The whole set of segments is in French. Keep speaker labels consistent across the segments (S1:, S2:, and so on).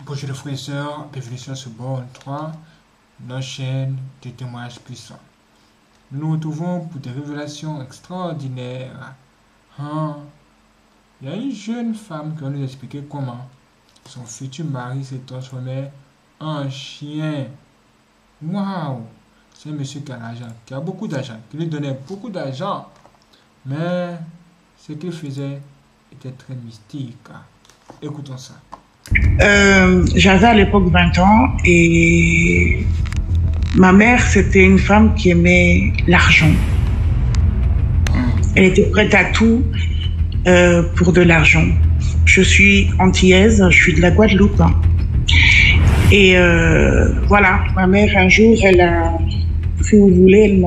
S1: Bonjour les frères et sœurs, bienvenue sur ce bon 3, notre chaîne de témoignages puissants. Nous nous retrouvons pour des révélations extraordinaires. Il y a une jeune femme qui va nous expliquer comment son futur mari s'est transformé en chien. Waouh! C'est un monsieur qui a l'argent, qui a beaucoup d'argent, qui lui donnait beaucoup d'argent. Mais ce qu'il faisait était très mystique. Écoutons ça.
S2: J'avais à l'époque 20 ans et ma mère, c'était une femme qui aimait l'argent. Elle était prête à tout pour de l'argent. Je suis antillaise, je suis de la Guadeloupe. Et voilà, ma mère, un jour, elle a, si vous voulez,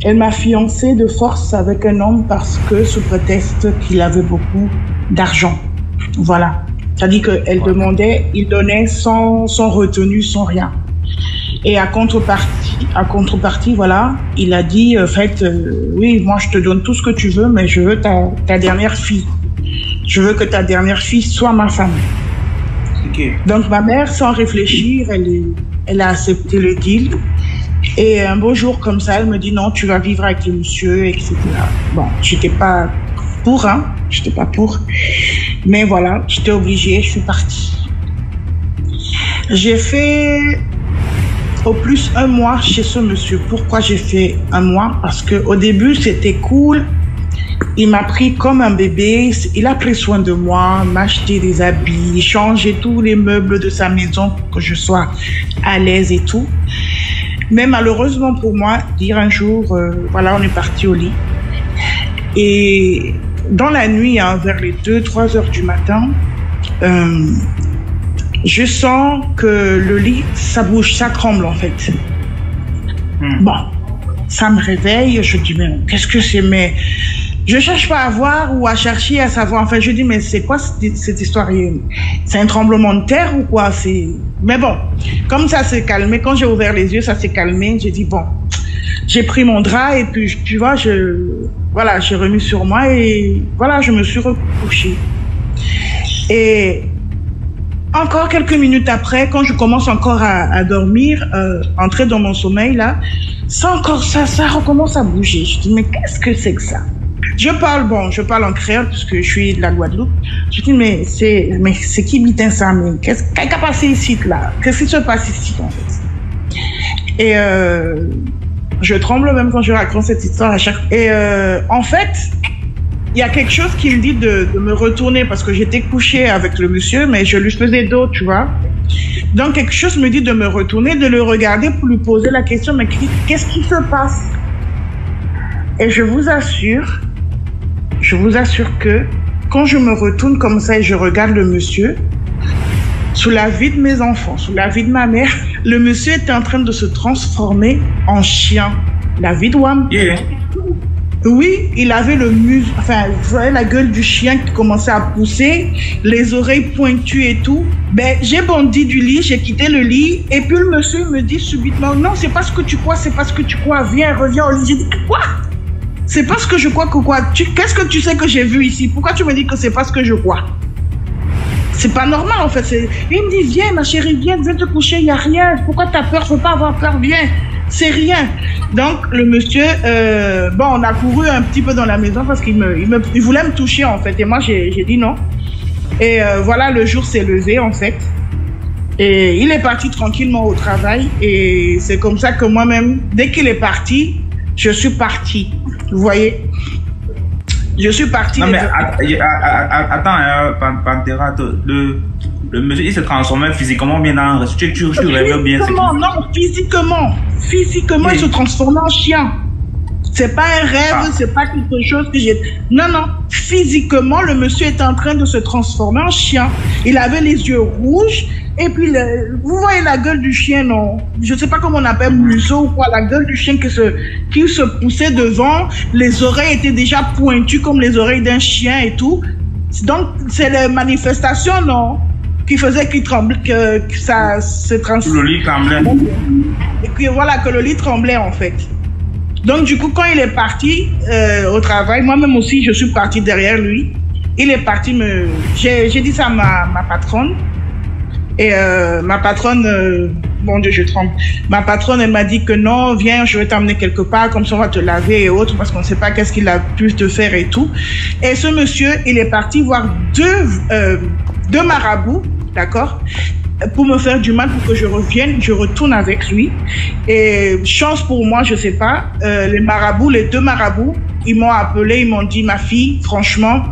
S2: elle m'a fiancée de force avec un homme parce que, sous prétexte qu'il avait beaucoup d'argent. Voilà. C'est-à-dire qu'elle demandait, il donnait sans retenue, sans rien. Et à contrepartie, voilà, il a dit, en fait, oui, moi je te donne tout ce que tu veux, mais je veux ta dernière fille. Je veux que ta dernière fille soit ma femme. Okay. Donc ma mère, sans réfléchir, elle a accepté le deal. Et un beau jour comme ça, elle me dit non, tu vas vivre avec le monsieur, etc. Bon, j'étais pas pour, j'étais pas pour. Mais voilà, j'étais obligée, je suis partie. J'ai fait au plus 1 mois chez ce monsieur. Pourquoi j'ai fait 1 mois? Parce qu'au début, c'était cool. Il m'a pris comme un bébé. Il a pris soin de moi, m'a acheté des habits, changé tous les meubles de sa maison pour que je sois à l'aise et tout. Mais malheureusement pour moi, dire un jour, voilà, on est parti au lit. Et dans la nuit, vers les 2-3 heures du matin, je sens que le lit, ça bouge, ça tremble en fait. Bon, ça me réveille, je dis mais qu'est-ce que c'est? Mais je cherche pas à voir ou à chercher à savoir. Enfin, je dis mais c'est quoi cette histoire? C'est un tremblement de terre ou quoi? Mais bon, comme ça s'est calmé, quand j'ai ouvert les yeux, ça s'est calmé. J'ai dit bon, j'ai pris mon drap et puis tu vois, voilà, j'ai remis sur moi et voilà, je me suis recouchée. Et encore quelques minutes après, quand je commence encore à dormir, entrer dans mon sommeil là, ça recommence à bouger. Je dis mais qu'est-ce que c'est que ça? Je parle en créole puisque je suis de la Guadeloupe. Je dis mais c'est qui bitin ça? Mais qu'est-ce qui a passé ici là? Qu'est-ce qui se passe ici en fait? Et je tremble même quand je raconte cette histoire à chaque fois. Et en fait, il y a quelque chose qui me dit de me retourner parce que j'étais couchée avec le monsieur, mais je lui faisais dos, tu vois. Donc quelque chose me dit de me retourner, de le regarder pour lui poser la question, mais qu'est-ce qui se passe? Et je vous assure que quand je me retourne comme ça et je regarde le monsieur, sous la vie de mes enfants, sous la vie de ma mère, le monsieur était en train de se transformer en chien. La vie de Wam. Yeah. Oui, il avait le muscle, enfin, vous voyez la gueule du chien qui commençait à pousser, les oreilles pointues et tout. Ben, j'ai bondi du lit, j'ai quitté le lit, et puis le monsieur me dit subitement, non, c'est pas ce que tu crois, c'est pas ce que tu crois, viens, reviens au lit. J'ai dit, quoi? C'est pas ce que je crois que quoi? Qu'est-ce que tu sais que j'ai vu ici? Pourquoi tu me dis que c'est pas ce que je crois? C'est pas normal en fait. Il me dit, viens ma chérie, viens te coucher, il n'y a rien. Pourquoi tu as peur? Faut pas avoir peur, viens. C'est rien. Donc le monsieur, bon, on a couru un petit peu dans la maison parce qu'il voulait me toucher en fait. Et moi j'ai dit non. Et voilà, le jour s'est levé en fait. Et il est parti tranquillement au travail. Et c'est comme ça que moi-même, dès qu'il est parti, je suis partie. Vous voyez? Je suis partie.
S3: Non, mais attends, Pantera, le monsieur, il s'est transformé physiquement bien dans un tu rêves bien.
S2: Non, physiquement, oui. Il se transforme en chien. C'est pas un rêve, c'est pas quelque chose que j'ai. Non, physiquement, le monsieur était en train de se transformer en chien. Il avait les yeux rouges, et puis, vous voyez la gueule du chien, non? Je sais pas comment on appelle, museau ou quoi, la gueule du chien qui se poussait devant, les oreilles étaient déjà pointues comme les oreilles d'un chien et tout. Donc, c'est les manifestations, non? Qui faisait qu'il tremblait, que ça se transformait.
S3: Le lit tremblait.
S2: Et puis voilà, que le lit tremblait en fait. Donc du coup, quand il est parti au travail, moi-même aussi, je suis partie derrière lui. il est parti me... J'ai dit ça à ma patronne. Et ma patronne, bon Dieu, je tremble. Ma patronne, elle m'a dit que non, viens, je vais t'emmener quelque part, comme ça on va te laver et autres, parce qu'on ne sait pas qu'est-ce qu'il a pu te faire et tout. Et ce monsieur, il est parti voir deux marabouts, d'accord, pour me faire du mal, pour que je revienne, je retourne avec lui. Et chance pour moi, je sais pas, les deux marabouts, ils m'ont appelé, ils m'ont dit, ma fille, franchement,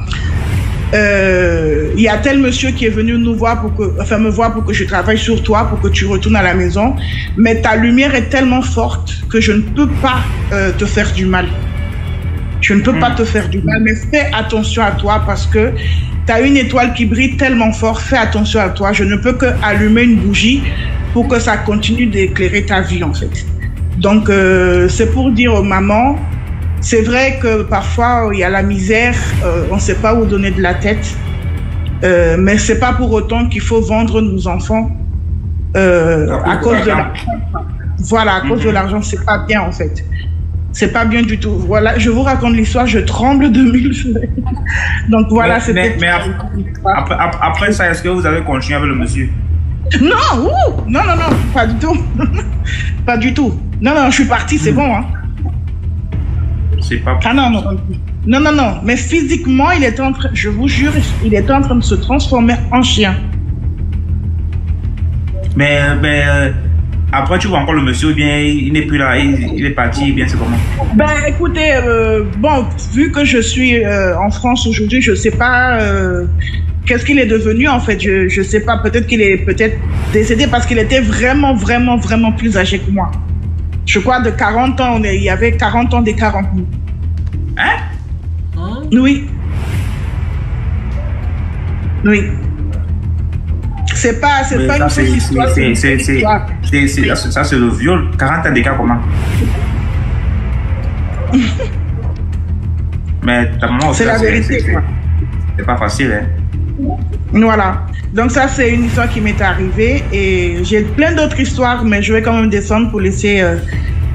S2: il y a tel monsieur qui est venu nous voir me voir pour que je travaille sur toi, pour que tu retournes à la maison. Mais ta lumière est tellement forte que je ne peux pas te faire du mal. Je ne peux pas te faire du mal, mais fais attention à toi parce que tu as une étoile qui brille tellement fort. Fais attention à toi. Je ne peux que allumer une bougie pour que ça continue d'éclairer ta vie, en fait. Donc, c'est pour dire aux mamans, c'est vrai que parfois, il y a la misère, on ne sait pas où donner de la tête, mais ce n'est pas pour autant qu'il faut vendre nos enfants à cause de l'argent. Voilà, à cause de l'argent, ce n'est pas bien en fait. C'est pas bien du tout. Voilà, je vous raconte l'histoire, je tremble de mille feuilles. Donc voilà, c'était...
S3: Mais après ça, est-ce que vous avez continué avec le monsieur?
S2: Non, non, pas du tout. Pas du tout. Non, je suis partie, c'est bon, hein.
S3: C'est pas...
S2: Ah non. Mais physiquement, il était en train, je vous jure, il était en train de se transformer en chien.
S3: Mais après, tu vois encore le monsieur, ou bien il n'est plus là, il est parti, ou bien c'est comment?
S2: Ben écoutez, bon, vu que je suis en France aujourd'hui, je sais pas qu'est-ce qu'il est devenu en fait. Je sais pas, peut-être qu'il est décédé parce qu'il était vraiment plus âgé que moi. Je crois de 40 ans, il y avait 40 ans d'écart entre nous.
S3: Hein?
S2: Oui. C'est pas une petite histoire.
S3: Ça, c'est le viol. 40 ans d'écart, comment? Mais ta maman aussi,
S2: c'est la vérité.
S3: C'est pas facile, hein?
S2: Voilà. Donc ça, c'est une histoire qui m'est arrivée et j'ai plein d'autres histoires, mais je vais quand même descendre pour laisser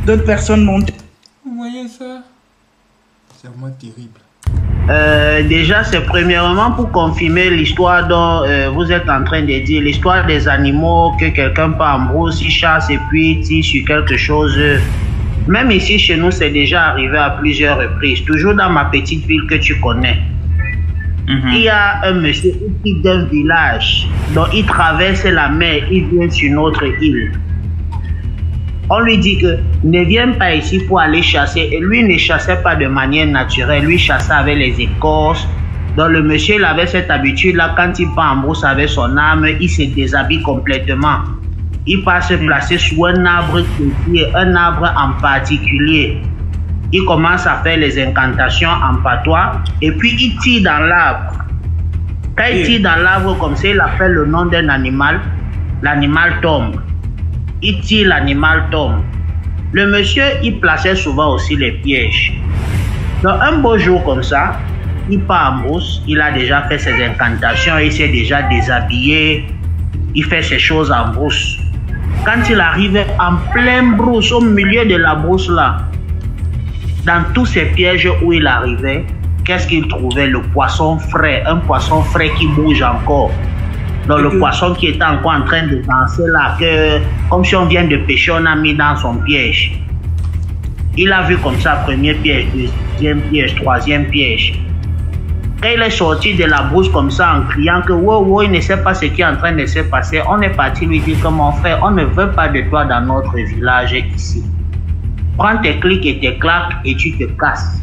S2: d'autres personnes monter.
S1: Vous voyez ça? C'est vraiment terrible.
S4: Déjà, c'est premièrement pour confirmer l'histoire dont vous êtes en train de dire, l'histoire des animaux, que quelqu'un peut en brousse, il chasse et puis tire sur quelque chose. Même ici, chez nous, c'est déjà arrivé à plusieurs reprises. Toujours dans ma petite ville que tu connais. Il y a un monsieur qui d'un village, donc il traverse la mer, il vient sur notre île. On lui dit que ne viens pas ici pour aller chasser. Et lui ne chassait pas de manière naturelle, lui chassait avec les écorces. Donc le monsieur il avait cette habitude-là, quand il part en brousse avec son arme, il se déshabille complètement. Il part se placer sous un arbre qui est un arbre en particulier. Il commence à faire les incantations en patois et puis il tire dans l'arbre. Quand il tire dans l'arbre comme ça, il appelle le nom d'un animal. L'animal tombe. Il tire, l'animal tombe. Le monsieur, il plaçait souvent aussi les pièges. Donc un beau jour comme ça, il part en brousse, il a déjà fait ses incantations, il s'est déjà déshabillé, il fait ses choses en brousse. Quand il arrive en pleine brousse, au milieu de la brousse là, dans tous ces pièges où il arrivait, qu'est-ce qu'il trouvait? Le poisson frais, un poisson frais qui bouge encore. Donc le poisson qui était encore en train de danser là, que, comme si on vient de pêcher, on a mis dans son piège. Il a vu comme ça, premier piège, deuxième piège, troisième piège. Quand il est sorti de la brousse comme ça en criant que wow, il ne sait pas ce qui est en train de se passer, on est parti lui dire que mon frère, on ne veut pas de toi dans notre village ici. Prends tes clics et tes claques et tu te casses.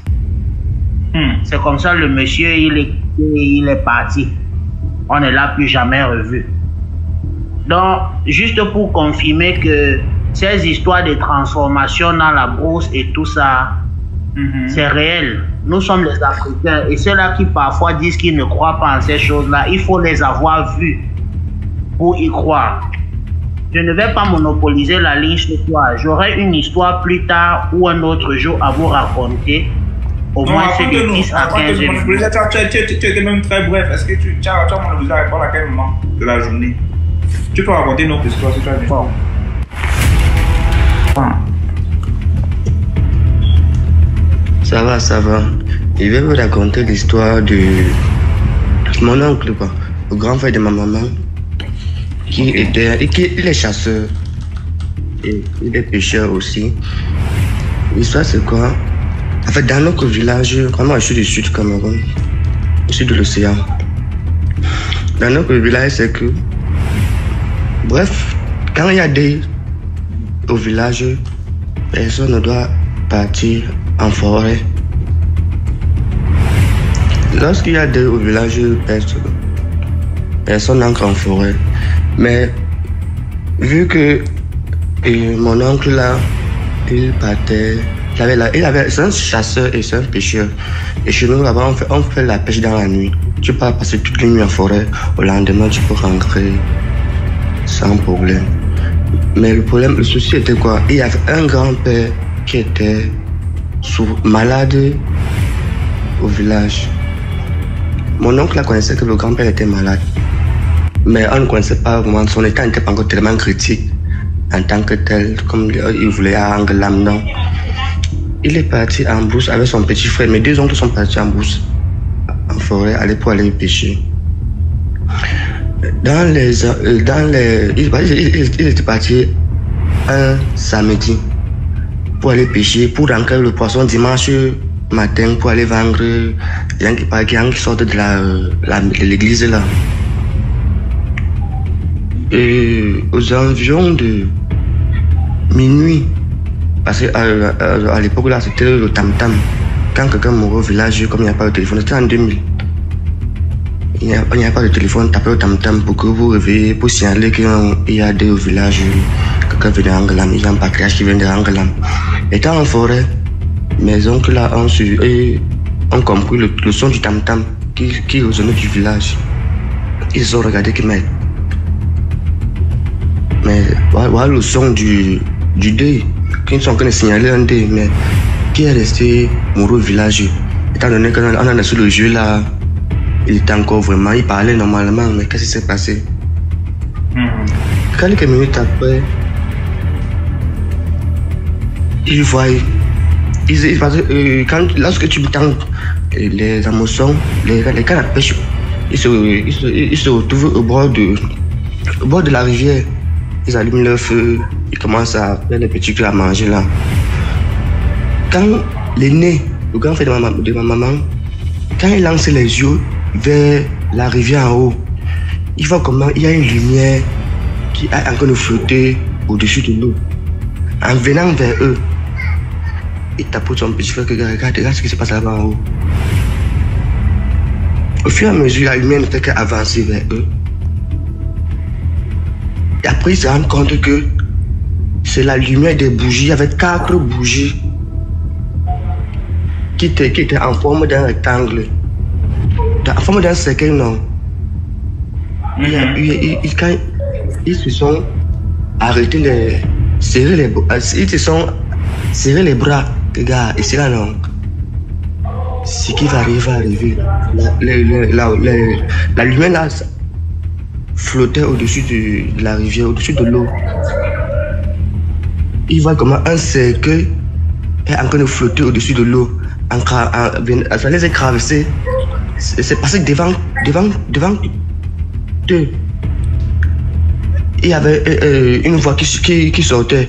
S4: C'est comme ça le monsieur, il est parti. On ne l'a plus jamais revu. Donc, juste pour confirmer que ces histoires de transformation dans la brousse et tout ça, c'est réel. Nous sommes les Africains et ceux-là qui parfois disent qu'ils ne croient pas en ces choses-là, il faut les avoir vues pour y croire. Je ne vais pas monopoliser la ligne ce soir. J'aurai une histoire plus tard ou un autre jour à vous raconter. Au moins, c'est de 10 à 15 minutes.
S3: Tu étais même très bref. Est-ce que tu as monopolisé à répondre à quel moment de la journée? Tu peux raconter une autre histoire si tu as dit.
S5: Ça va. Je vais vous raconter l'histoire mon oncle, quoi, le grand frère de ma maman, il est chasseur et il est pêcheur aussi. L'histoire c'est quoi? En fait, dans notre village, vraiment je suis du sud Cameroun, au sud de l'océan. Dans notre village, c'est que, bref, quand il y a des au village, personne ne doit partir en forêt. Lorsqu'il y a des au village, personne n'entre en forêt. Mais vu que mon oncle là, il partait, c'est un chasseur et c'est un pêcheur. Et chez nous là-bas, on fait la pêche dans la nuit. Tu peux passer toute la nuit en forêt, au lendemain tu peux rentrer sans problème. Mais le souci était quoi? Il y avait un grand-père qui était malade au village. Mon oncle là connaissait que le grand-père était malade. Mais on ne connaissait pas vraiment, son état n'était pas encore tellement critique en tant que tel, comme il voulait rendre l'âme, non. Il est parti en brousse avec son petit frère, mes deux oncles sont partis en brousse, en forêt, pour aller pêcher. Il était parti un samedi pour aller pêcher, pour rentrer le poisson dimanche matin pour aller vendre les gens qui sortent de l'église là. Et aux environs de minuit, parce qu'à l'époque là c'était le tam-tam. Quand quelqu'un mourait au village, comme il n'y a pas de téléphone, c'était en 2000. Il n'y a pas de téléphone, tapez au tam-tam pour que vous réveillez, pour signaler qu'il y a des au village, quelqu'un vient de Angolam, ils ont pas créé qui vient de Angolam. Étant en forêt, mes oncles là ont compris le son du tam-tam qui résonnait du village. Ils ont regardé qui m'aide. Mais voilà le son du deuil, qui sont en train de signaler un deuil, mais qui est resté moureux au village. Étant donné qu'on a laissé le jeu là, il était encore vraiment, il parlait normalement, mais qu'est-ce qui s'est passé? Quelques minutes après, il voit, lorsque tu tends les hameçons, les cannes à pêche, ils se retrouvent au bord de la rivière. Ils allument leur feu, ils commencent à faire les petits trucs à manger là. Quand l'aîné, le grand frère de ma maman, quand il lance les yeux vers la rivière en haut, il voit comment il y a une lumière qui est en train de flotter au-dessus de l'eau. En venant vers eux, il tapote son petit frère, regarde ce qui se passe là-bas en haut. Au fur et à mesure, la lumière ne fait qu'avancer vers eux. Et après, ils se rendent compte que c'est la lumière des bougies. Il y avait 4 bougies qui étaient en forme d'un rectangle. En forme d'un cercle, non. Ils se sont arrêtés, ils se sont serrés les bras. Regarde, ici là, non. Ce qui va arriver. La lumière là flottait au-dessus de la rivière, au-dessus de l'eau. Il voit comment un cercle est en train de flotter au-dessus de l'eau. Ça les a traversés. C'est passé devant eux. Il y avait une voix qui sortait.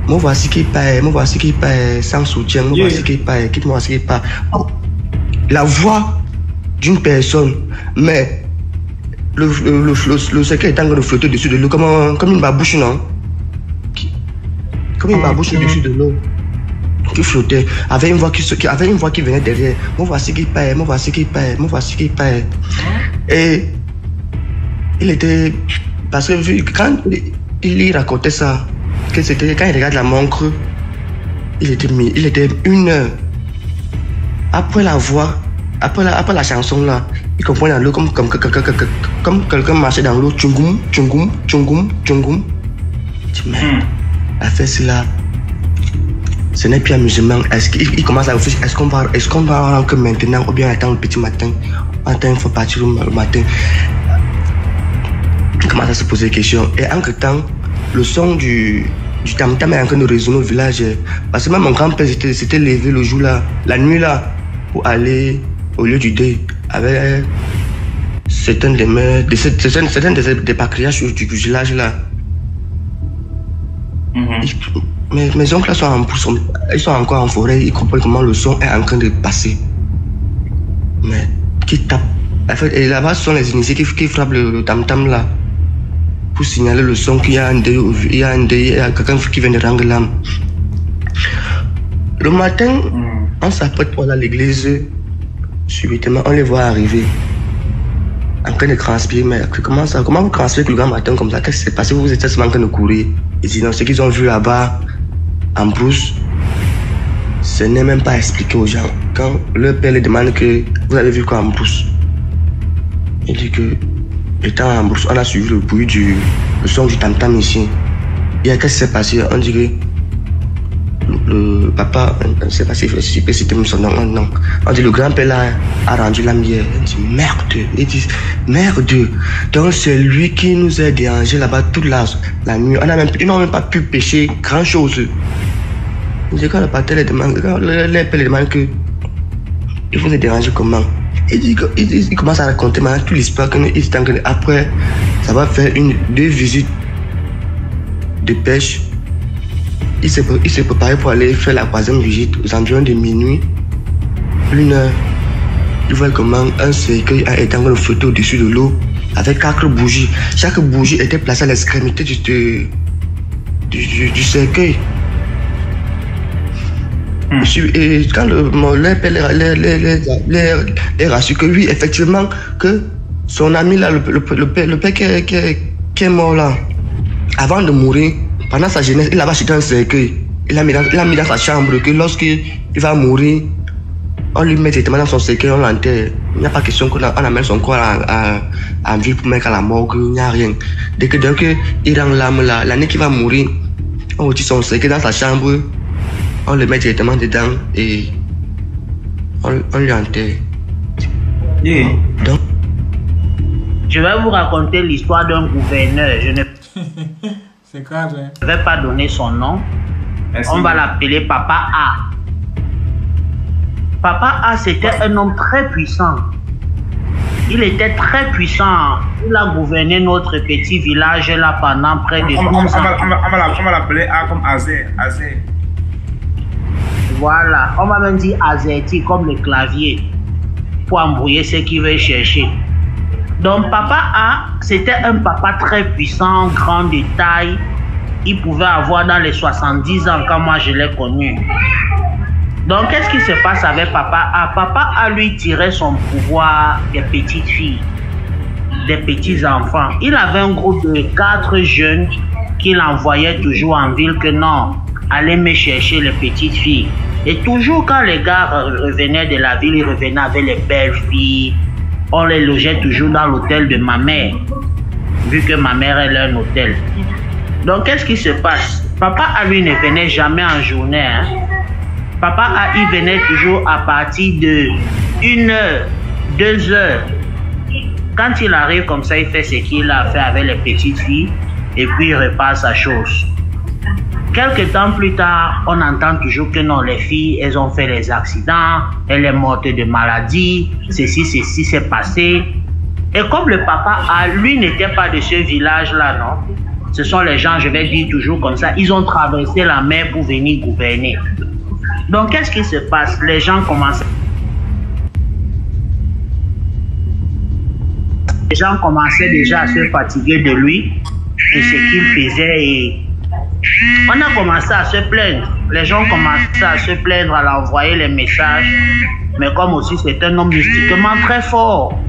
S5: Moi voici qui paie, sans soutien. Moi voici qui paie, quitte-moi voici qui paie. La voix d'une personne, mais le cercle est en train de flotter dessus de l'eau comme une babouche, non? Comme une babouche dessus de l'eau qui flottait, avec une voix qui venait derrière. Moi voici qui paie, moi voici qui paie, moi voici qui paie. Et il était, parce que quand il racontait ça, que c'était quand il regarde la montre, il était 1h. Après la voix, après la chanson là, il comprend dans l'eau comme quelqu'un marchait dans l'eau, tchungoum, tchungoum, tchungoum, tchungoum. Je dis, mais la fête là, ce n'est plus amusement. Il commence à réfléchir, est-ce qu'on va rentrer maintenant ou bien attendre le petit matin? Il faut partir le matin. Il commence à se poser des questions. Et entre temps, le son du tam-tam est en train de résonner au village. Parce que même mon grand-père s'était levé le jour là, la nuit là, pour aller au lieu du deuil avec certains des patriarches du village là. Mes oncles là ils sont encore en forêt, ils comprennent comment le son est en train de passer. Mais qui tape. En fait, et là-bas, ce sont les initiés qui frappent le tam-tam là. Pour signaler le son qu'il y a un deuil, il y a quelqu'un qui vient de rendre l'âme. Le matin, on s'apprête pour aller à l'église. Subitement, on les voit arriver. En train de transpirer. Mais comment vous transpirez le grand matin comme ça? Qu'est-ce qui s'est passé? Vous êtes seulement en train de courir. Ils disent non, ce qu'ils ont vu là-bas, en brousse, ce n'est même pas expliqué aux gens. Quand leur père les demande que vous avez vu quoi en brousse, il dit que, étant en brousse, on a suivi le bruit le son du tam-tam ici. Et qu'est-ce qui s'est passé? On dit que le papa, je ne sais pas si je peux citer son nom, non. On dit le grand-père là a rendu l'âme hier. On dit merde. Ils disent merde. Donc c'est lui qui nous a dérangé là-bas toute la nuit. Ils n'ont même pas pu pêcher grand-chose. Quand le père les demande, que il faut se déranger comment? Il commence à raconter maintenant toute l'histoire après ça va faire 2 visites de pêche. Il s'est préparé pour aller faire la 3e visite aux environs de minuit, 1 heure. Il voit comment un cercueil a été en train de flotter au-dessus de l'eau avec 4 bougies. Chaque bougie était placée à l'extrémité du cercueil. Et quand leur père les rassure que oui, effectivement, que son ami là, le père qui est mort là, avant de mourir, pendant sa jeunesse, il avait acheté un cercueil. Il l'a mis dans sa chambre, que lorsqu'il va mourir, on lui met directement dans son cercueil, on l'enterre. Il n'y a pas question qu'on amène son corps en ville pour mettre à la morgue, il n'y a rien. Dès qu'il rend l'âme là, l'année qu'il va mourir, on retire son cercueil dans sa chambre, on le met directement dedans et on lui enterre.
S3: Yeah.
S5: Donc,
S4: je vais vous raconter l'histoire d'un gouverneur. Je ne
S1: C'est grave, hein?
S4: vais pas donner son nom.
S3: Merci.
S4: On va l'appeler Papa A. Papa A, c'était un homme très puissant. Il était très puissant. Il a gouverné notre petit village là pendant près de 12 ans.
S3: On va l'appeler A comme Azer.
S4: Voilà, on va même dire Azerty comme le clavier pour embrouiller ce qu'il veut chercher. Donc Papa A, c'était un papa très puissant, grand de taille. Il pouvait avoir dans les 70 ans quand moi je l'ai connu. Donc qu'est-ce qui se passe avec Papa A? Papa A lui tirait son pouvoir des petites filles, des petits enfants. Il avait un groupe de 4 jeunes qu'il envoyait toujours en ville que non, allez me chercher les petites filles. Et toujours quand les gars revenaient de la ville, ils revenaient avec les belles filles. On les logeait toujours dans l'hôtel de ma mère, vu que ma mère elle a un hôtel. Donc qu'est-ce qui se passe? Papa A lui ne venait jamais en journée. Hein? Papa A il venait toujours à partir de 1 heure, 2 heures. Quand il arrive comme ça, il fait ce qu'il a fait avec les petites filles et puis il repart sa chose. Quelques temps plus tard, on entend toujours que non, les filles, elles ont fait les accidents, elles sont mortes de maladie, ceci s'est passé. Et comme le papa A, lui n'était pas de ce village-là, non? Ce sont les gens, je vais dire toujours comme ça, ils ont traversé la mer pour venir gouverner. Donc, qu'est-ce qui se passe? Les gens commencent. Les gens commençaient déjà à se fatiguer de lui, de ce qu'il faisait et on a commencé à se plaindre. Les gens commençaient à se plaindre, à l'envoyer les messages. Mais comme aussi c'est un homme mystiquement très fort.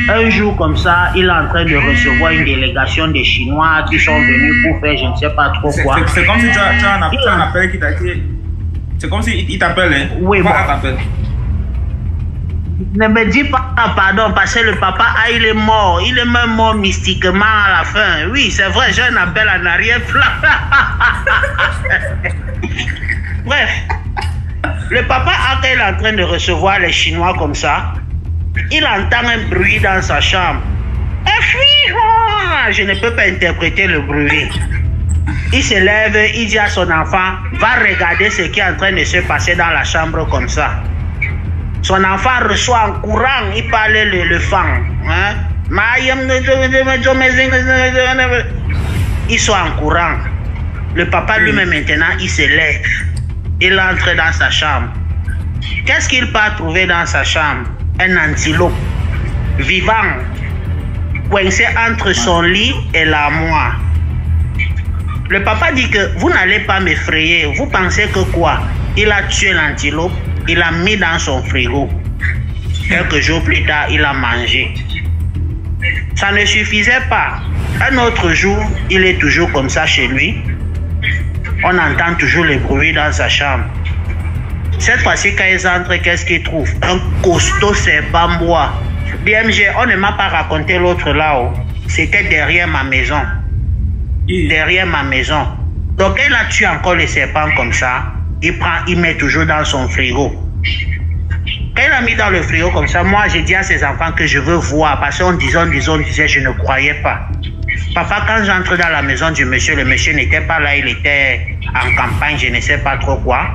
S4: Un jour comme ça, il est en train de recevoir une délégation des Chinois qui sont venus pour faire je ne sais pas trop quoi.
S3: C'est comme si tu as un appel qui t'a été... C'est comme si il t'appelle, hein?
S4: Oui, bon.
S3: T'appelle.
S4: Ne me dis pas pardon parce que le papa A il est mort. Il est même mort mystiquement à la fin. Oui, c'est vrai, j'ai un appel en arrière-plan. Bref, le papa A quand il est en train de recevoir les Chinois comme ça, il entend un bruit dans sa chambre. Je ne peux pas interpréter le bruit. Il se lève, il dit à son enfant, va regarder ce qui est en train de se passer dans la chambre comme ça. Son enfant reçoit en courant, il parlait le fang. Hein? Ils sont en courant. Le papa lui-même maintenant, il se lève. Il entre dans sa chambre. Qu'est-ce qu'il peut trouver dans sa chambre? Un antilope vivant, coincé entre son lit et l'armoire. Le papa dit que vous n'allez pas m'effrayer. Vous pensez que quoi? Il a tué l'antilope, il l'a mis dans son frigo. Quelques jours plus tard, il a mangé. Ça ne suffisait pas. Un autre jour, il est toujours comme ça chez lui. On entend toujours les bruits dans sa chambre. Cette fois-ci, quand ils entrent, qu'est-ce qu'ils trouvent? Un costaud serpent bois. BMG, on ne m'a pas raconté l'autre là-haut. C'était derrière ma maison. Derrière ma maison. Donc, il a tué encore les serpents comme ça. Il met toujours dans son frigo. Quand il a mis dans le frigo comme ça, moi, j'ai dit à ses enfants que je veux voir. Parce qu'on disait, je ne croyais pas. Papa, quand j'entre dans la maison du monsieur, le monsieur n'était pas là, il était en campagne, je ne sais pas trop quoi.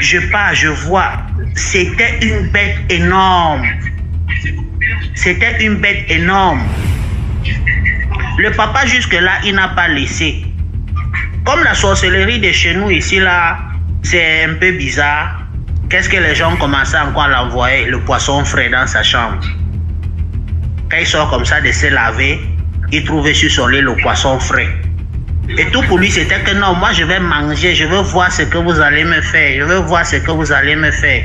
S4: Je pars, je vois. C'était une bête énorme. C'était une bête énorme. Le papa, jusque-là, il n'a pas laissé. Comme la sorcellerie de chez nous ici, là, c'est un peu bizarre. Qu'est-ce que les gens commençaient encore à l'envoyer? Le poisson frais dans sa chambre. Quand il sort comme ça de se laver, il trouvait sur son lit le poisson frais. Et tout pour lui, c'était que non, moi je vais manger, je veux voir ce que vous allez me faire, je veux voir ce que vous allez me faire.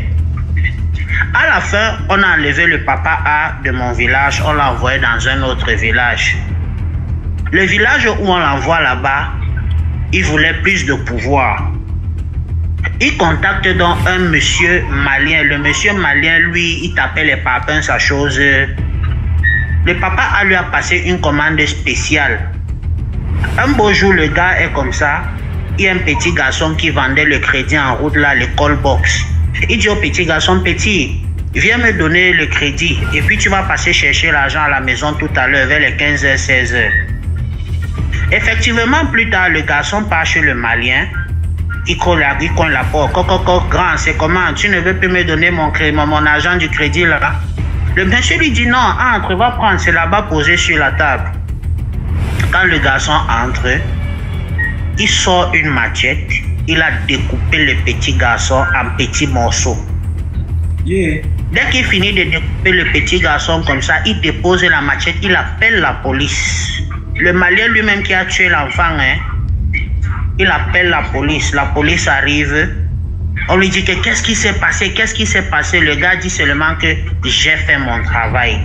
S4: À la fin, on a enlevé le papa A de mon village, on l'a envoyé dans un autre village. Le village où on l'envoie là-bas, il voulait plus de pouvoir. Il contacte donc un monsieur malien. Le monsieur malien, lui, il tapait les papins, sa chose. Le papa A lui a passé une commande spéciale. Un beau jour, le gars est comme ça. Il y a un petit garçon qui vendait le crédit en route là, le call box. Il dit au petit garçon, petit, viens me donner le crédit. Et puis tu vas passer chercher l'argent à la maison tout à l'heure, vers les 15h, 16h. Effectivement, plus tard, le garçon part chez le malien. Il colle la porte. Coco, grand, c'est comment? Tu ne veux plus me donner mon argent du crédit là? Le monsieur lui dit non, entre, va prendre, c'est là-bas posé sur la table. Quand le garçon entre, il sort une machette, il a découpé le petit garçon en petits morceaux.
S3: Yeah.
S4: Dès qu'il finit de découper le petit garçon comme ça, il dépose la machette, il appelle la police. Le malien lui-même qui a tué l'enfant, hein, il appelle la police. La police arrive. On lui dit que qu'est-ce qui s'est passé? Qu'est-ce qui s'est passé? Le gars dit seulement que j'ai fait mon travail.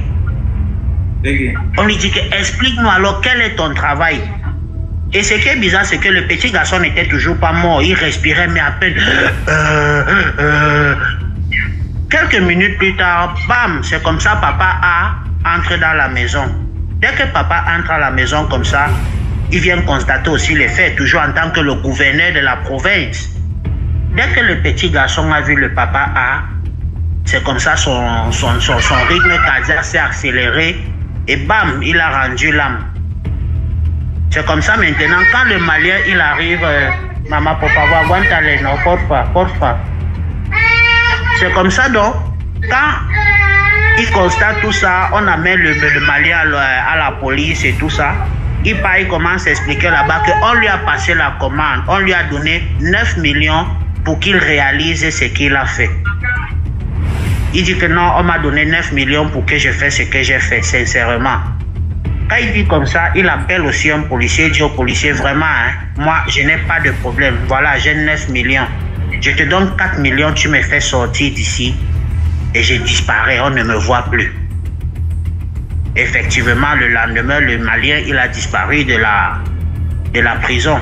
S3: Okay.
S4: On lui dit que explique-nous alors quel est ton travail. Et ce qui est bizarre, c'est que le petit garçon n'était toujours pas mort. Il respirait mais à peine. Quelques minutes plus tard, bam, c'est comme ça papa A entre dans la maison. Dès que papa entre à la maison comme ça, il vient constater aussi les faits, toujours en tant que le gouverneur de la province. Dès que le petit garçon a vu le papa A, c'est comme ça son rythme cardiaque s'est accéléré et bam, il a rendu l'âme. C'est comme ça maintenant, quand le malien il arrive, maman, pour favor, aguántale, no, porfa. C'est comme ça donc, quand il constate tout ça, on amène le malien à la police et tout ça. Il part, il commence à expliquer là-bas qu'on lui a passé la commande, on lui a donné 9 millions pour qu'il réalise ce qu'il a fait. Il dit que non, on m'a donné 9 millions pour que je fasse ce que j'ai fait, sincèrement. Quand il dit comme ça, il appelle aussi un policier, il dit au policier, vraiment, hein, moi, je n'ai pas de problème. Voilà, j'ai 9 millions. Je te donne 4 millions, tu me fais sortir d'ici et je disparais, on ne me voit plus. Effectivement, le lendemain, le malien, il a disparu de la prison.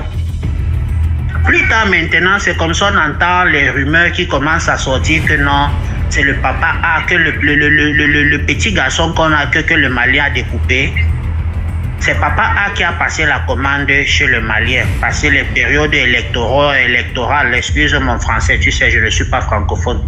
S4: Plus tard maintenant, c'est comme ça on entend les rumeurs qui commencent à sortir que non, c'est le papa A, que le petit garçon que le malien a découpé. C'est papa A qui a passé la commande chez le malien, passé les périodes électorales, excuse mon français, tu sais, je ne suis pas francophone.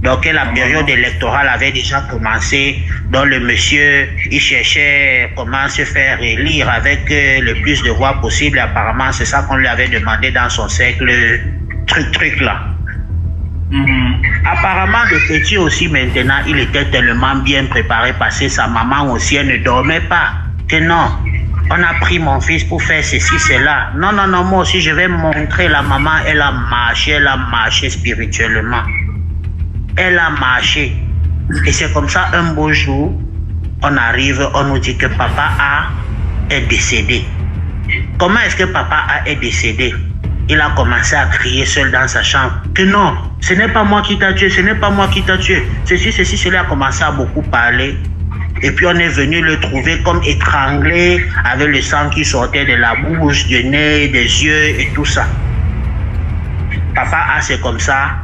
S4: Donc la période électorale avait déjà commencé, donc le monsieur, il cherchait comment se faire élire avec le plus de voix possible. Apparemment, c'est ça qu'on lui avait demandé dans son cercle, truc là. Apparemment, le petit aussi, maintenant, il était tellement bien préparé parce que sa maman aussi, elle ne dormait pas. Que non, on a pris mon fils pour faire ceci, cela. Non, non, non, moi aussi, je vais montrer la maman, elle a marché spirituellement. Elle a marché. Et c'est comme ça, un beau jour, on arrive, on nous dit que papa est décédé. Comment est-ce que papa est décédé? Il a commencé à crier seul dans sa chambre. Que non, ce n'est pas moi qui t'a tué, ce n'est pas moi qui t'a tué. Ceci, cela a commencé à beaucoup parler. Et puis on est venu le trouver comme étranglé, avec le sang qui sortait de la bouche, du nez, des yeux et tout ça. Papa c'est comme ça,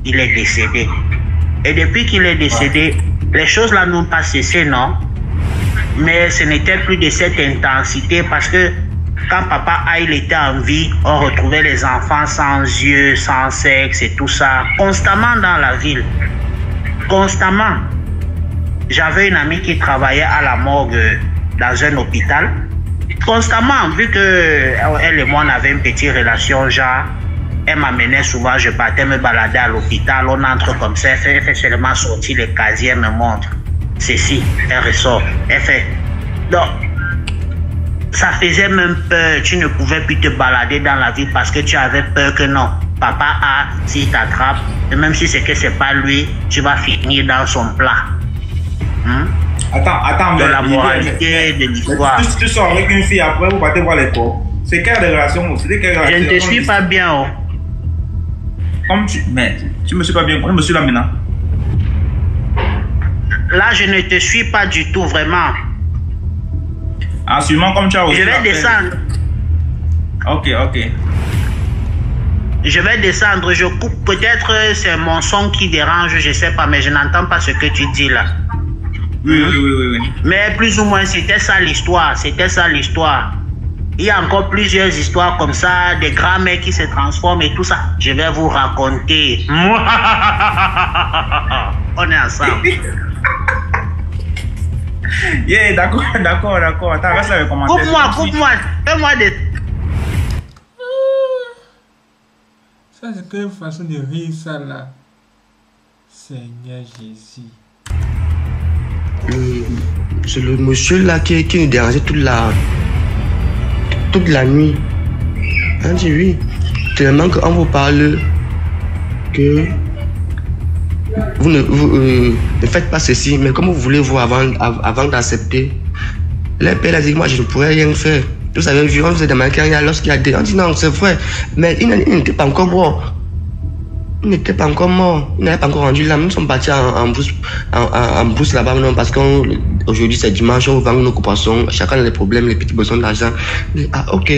S4: il est décédé. Et depuis qu'il est décédé, les choses là n'ont pas cessé, non? Mais ce n'était plus de cette intensité parce que quand papa il était en vie, on retrouvait les enfants sans yeux, sans sexe et tout ça, constamment dans la ville. Constamment. J'avais une amie qui travaillait à la morgue dans un hôpital. Constamment, vu que elle et moi on avait une petite relation, genre, elle m'amenait souvent, je partais me balader à l'hôpital, on entre comme ça, elle fait seulement sortir les casiers, elle me montre. Ceci, elle ressort, elle fait. Donc, ça faisait même peur, tu ne pouvais plus te balader dans la ville parce que tu avais peur que non, papa s'il t'attrape, et même si c'est que c'est pas lui, tu vas finir dans son plat.
S3: Attends,
S4: de la moralité de l'histoire.
S3: Tu sors avec une fille après, vous partez voir les corps. C'est quelle relation? Je
S4: ne te suis pas bien, oh.
S3: Comme mais tu me suis pas bien, je me suis là maintenant.
S4: Là, je ne te suis pas du tout, vraiment.
S3: Ah, sûrement comme tu as aussi.
S4: Je vais descendre.
S3: Ok.
S4: Je vais descendre, je coupe. Peut-être c'est mon son qui dérange, je sais pas, mais je n'entends pas ce que tu dis là.
S3: Oui.
S4: Mais plus ou moins, c'était ça l'histoire. Il y a encore plusieurs histoires comme ça, des grands-mères qui se transforment et tout ça. Je vais vous raconter. On est ensemble.
S3: Yeah, d'accord. Attends, reste avec les commentaires.
S4: Coupe-moi. Fais-moi des...
S1: Ça, c'est quelle façon de rire ça là. Seigneur Jésus.
S5: C'est le monsieur là qui nous dérangeait toute la nuit. On dit oui. Tellement qu'on vous parle que vous ne faites pas ceci, mais comme vous voulez vous avant d'accepter. Le père a dit moi je ne pourrais rien faire. Vous avez vu, on vous a demandé lorsqu'il y a des... On dit non, c'est vrai, mais il n'était pas encore mort. Il n'était pas encore mort, il n'avait pas encore rendu là. Nous sommes partis en brousse là-bas, non, parce qu'aujourd'hui c'est dimanche, on vend nos poissons, chacun a des problèmes, les petits besoins d'argent. Ah, ok,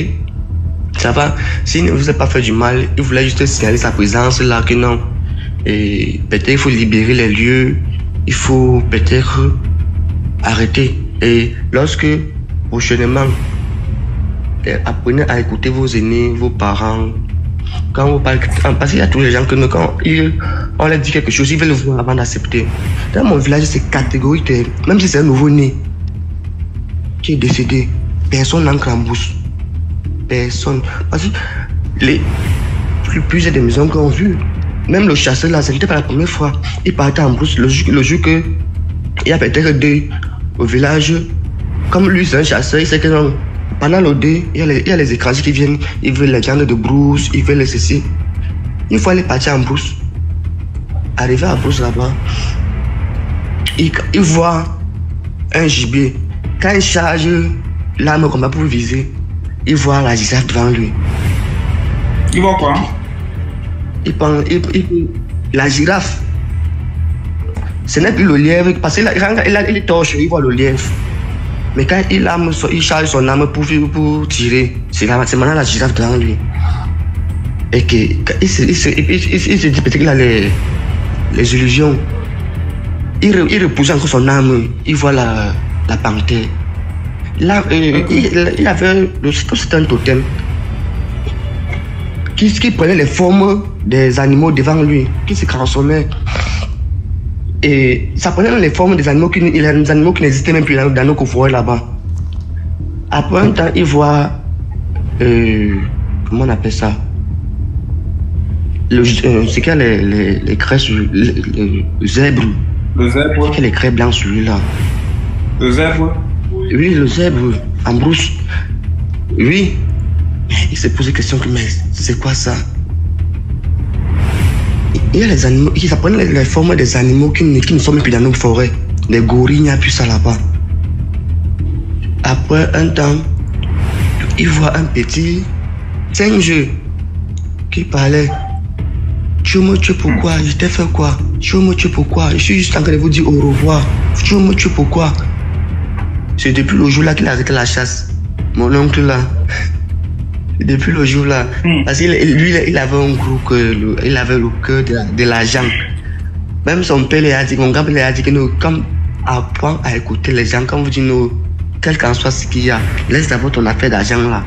S5: ça va. S'il ne vous a pas fait du mal, il voulait juste signaler sa présence là, que non. Et peut-être il faut libérer les lieux, il faut peut-être arrêter. Et lorsque, prochainement, apprenez à écouter vos aînés, vos parents. Quand vous parlez, parce qu'il y a tous les gens que nous, quand on leur dit quelque chose, ils veulent le voir avant d'accepter. Dans mon village, c'est catégorique. Même si c'est un nouveau-né qui est décédé, personne n'entre en brousse. Personne. Parce que plusieurs des maisons qu'on a vues, même le chasseur là, ce n'était pas la première fois. Il partait en brousse le jour que il y a peut-être deux au village. Comme lui, c'est un chasseur, il sait que non. Pendant le dé, il y a les étrangers qui viennent, ils veulent les viandes de brousse, ils veulent les ceci. Il faut aller partir en brousse. Arriver à brousse là-bas, il voit un gibier. Quand il charge l'arme comme ça pour viser, il voit la girafe devant lui.
S3: Il voit quoi?
S5: La girafe. Ce n'est plus le lièvre, parce qu'il est torche, il voit le lièvre. Mais quand il charge son arme pour tirer, c'est maintenant la girafe devant lui. Et qu'il se dit peut-être qu'il a les illusions. Il repousse encore son arme, il voit la panthère. Là, il avait un totem qui prenait les formes des animaux devant lui, qui se transformait. Et ça prenait les formes des animaux qui n'existaient même plus dans nos couvroirs là-bas. Après un temps, il voit... comment on appelle ça? C'est qu'il y a les crêpes, le zèbre.
S3: Le zèbre?
S5: Il y a les crêpes blancs, celui-là.
S3: Le zèbre?
S5: Oui, le zèbre, en brousse. Oui. Il s'est posé la question, mais c'est quoi ça? Il y a les animaux, ils apprennent les formes des animaux qui ne sont même plus dans nos forêts. Les gorilles, il n'y a plus ça là-bas. Après un temps, il voit un petit singe qui parlait. Tu me tues pourquoi? Je t'ai fait quoi? Tu me tues pourquoi? Je suis juste en train de vous dire au revoir. Tu me tues pourquoi? C'est depuis le jour-là qu'il a arrêté la chasse. Mon oncle là. Depuis le jour-là. Parce que lui, il avait un gros cœur. Il avait le cœur de l'argent. Même son père lui a dit, mon grand-père lui a dit que nous, comme apprends à écouter les gens, quand vous dites nous, quel qu'en soit ce qu'il y a, laisse d'abord ton affaire d'argent là.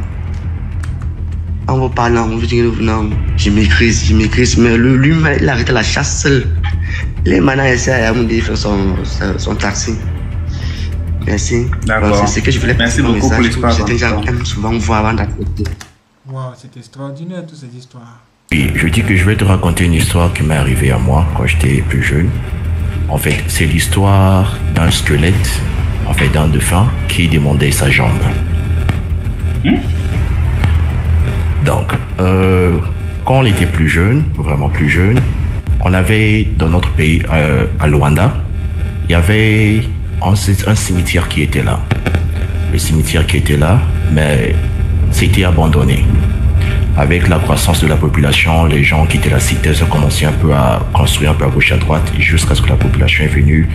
S5: En vous parlant, on vous dit non, je m'écrise, mais lui, il a arrêté la chasse seul. Les maintenant essaient à me faire son taxi. Merci.
S3: D'accord.
S5: C'est ce que je voulais
S3: Merci beaucoup pour l'histoire.
S5: C'était gens aiment souvent voir avant d'accepter.
S1: Wow, c'est extraordinaire toute cette histoire.
S6: Oui, je dis que je vais te raconter une histoire qui m'est arrivée à moi quand j'étais plus jeune. En fait, c'est l'histoire d'un squelette, en fait d'un dauphin, qui demandait sa jambe. Donc, quand on était plus jeune, vraiment plus jeune, on avait dans notre pays, à Luanda, il y avait un cimetière qui était là. Le cimetière qui était là, mais c'était abandonné. Avec la croissance de la population, les gens qui étaient la cité ont commencé un peu à construire un peu à gauche à droite jusqu'à ce que la population est venue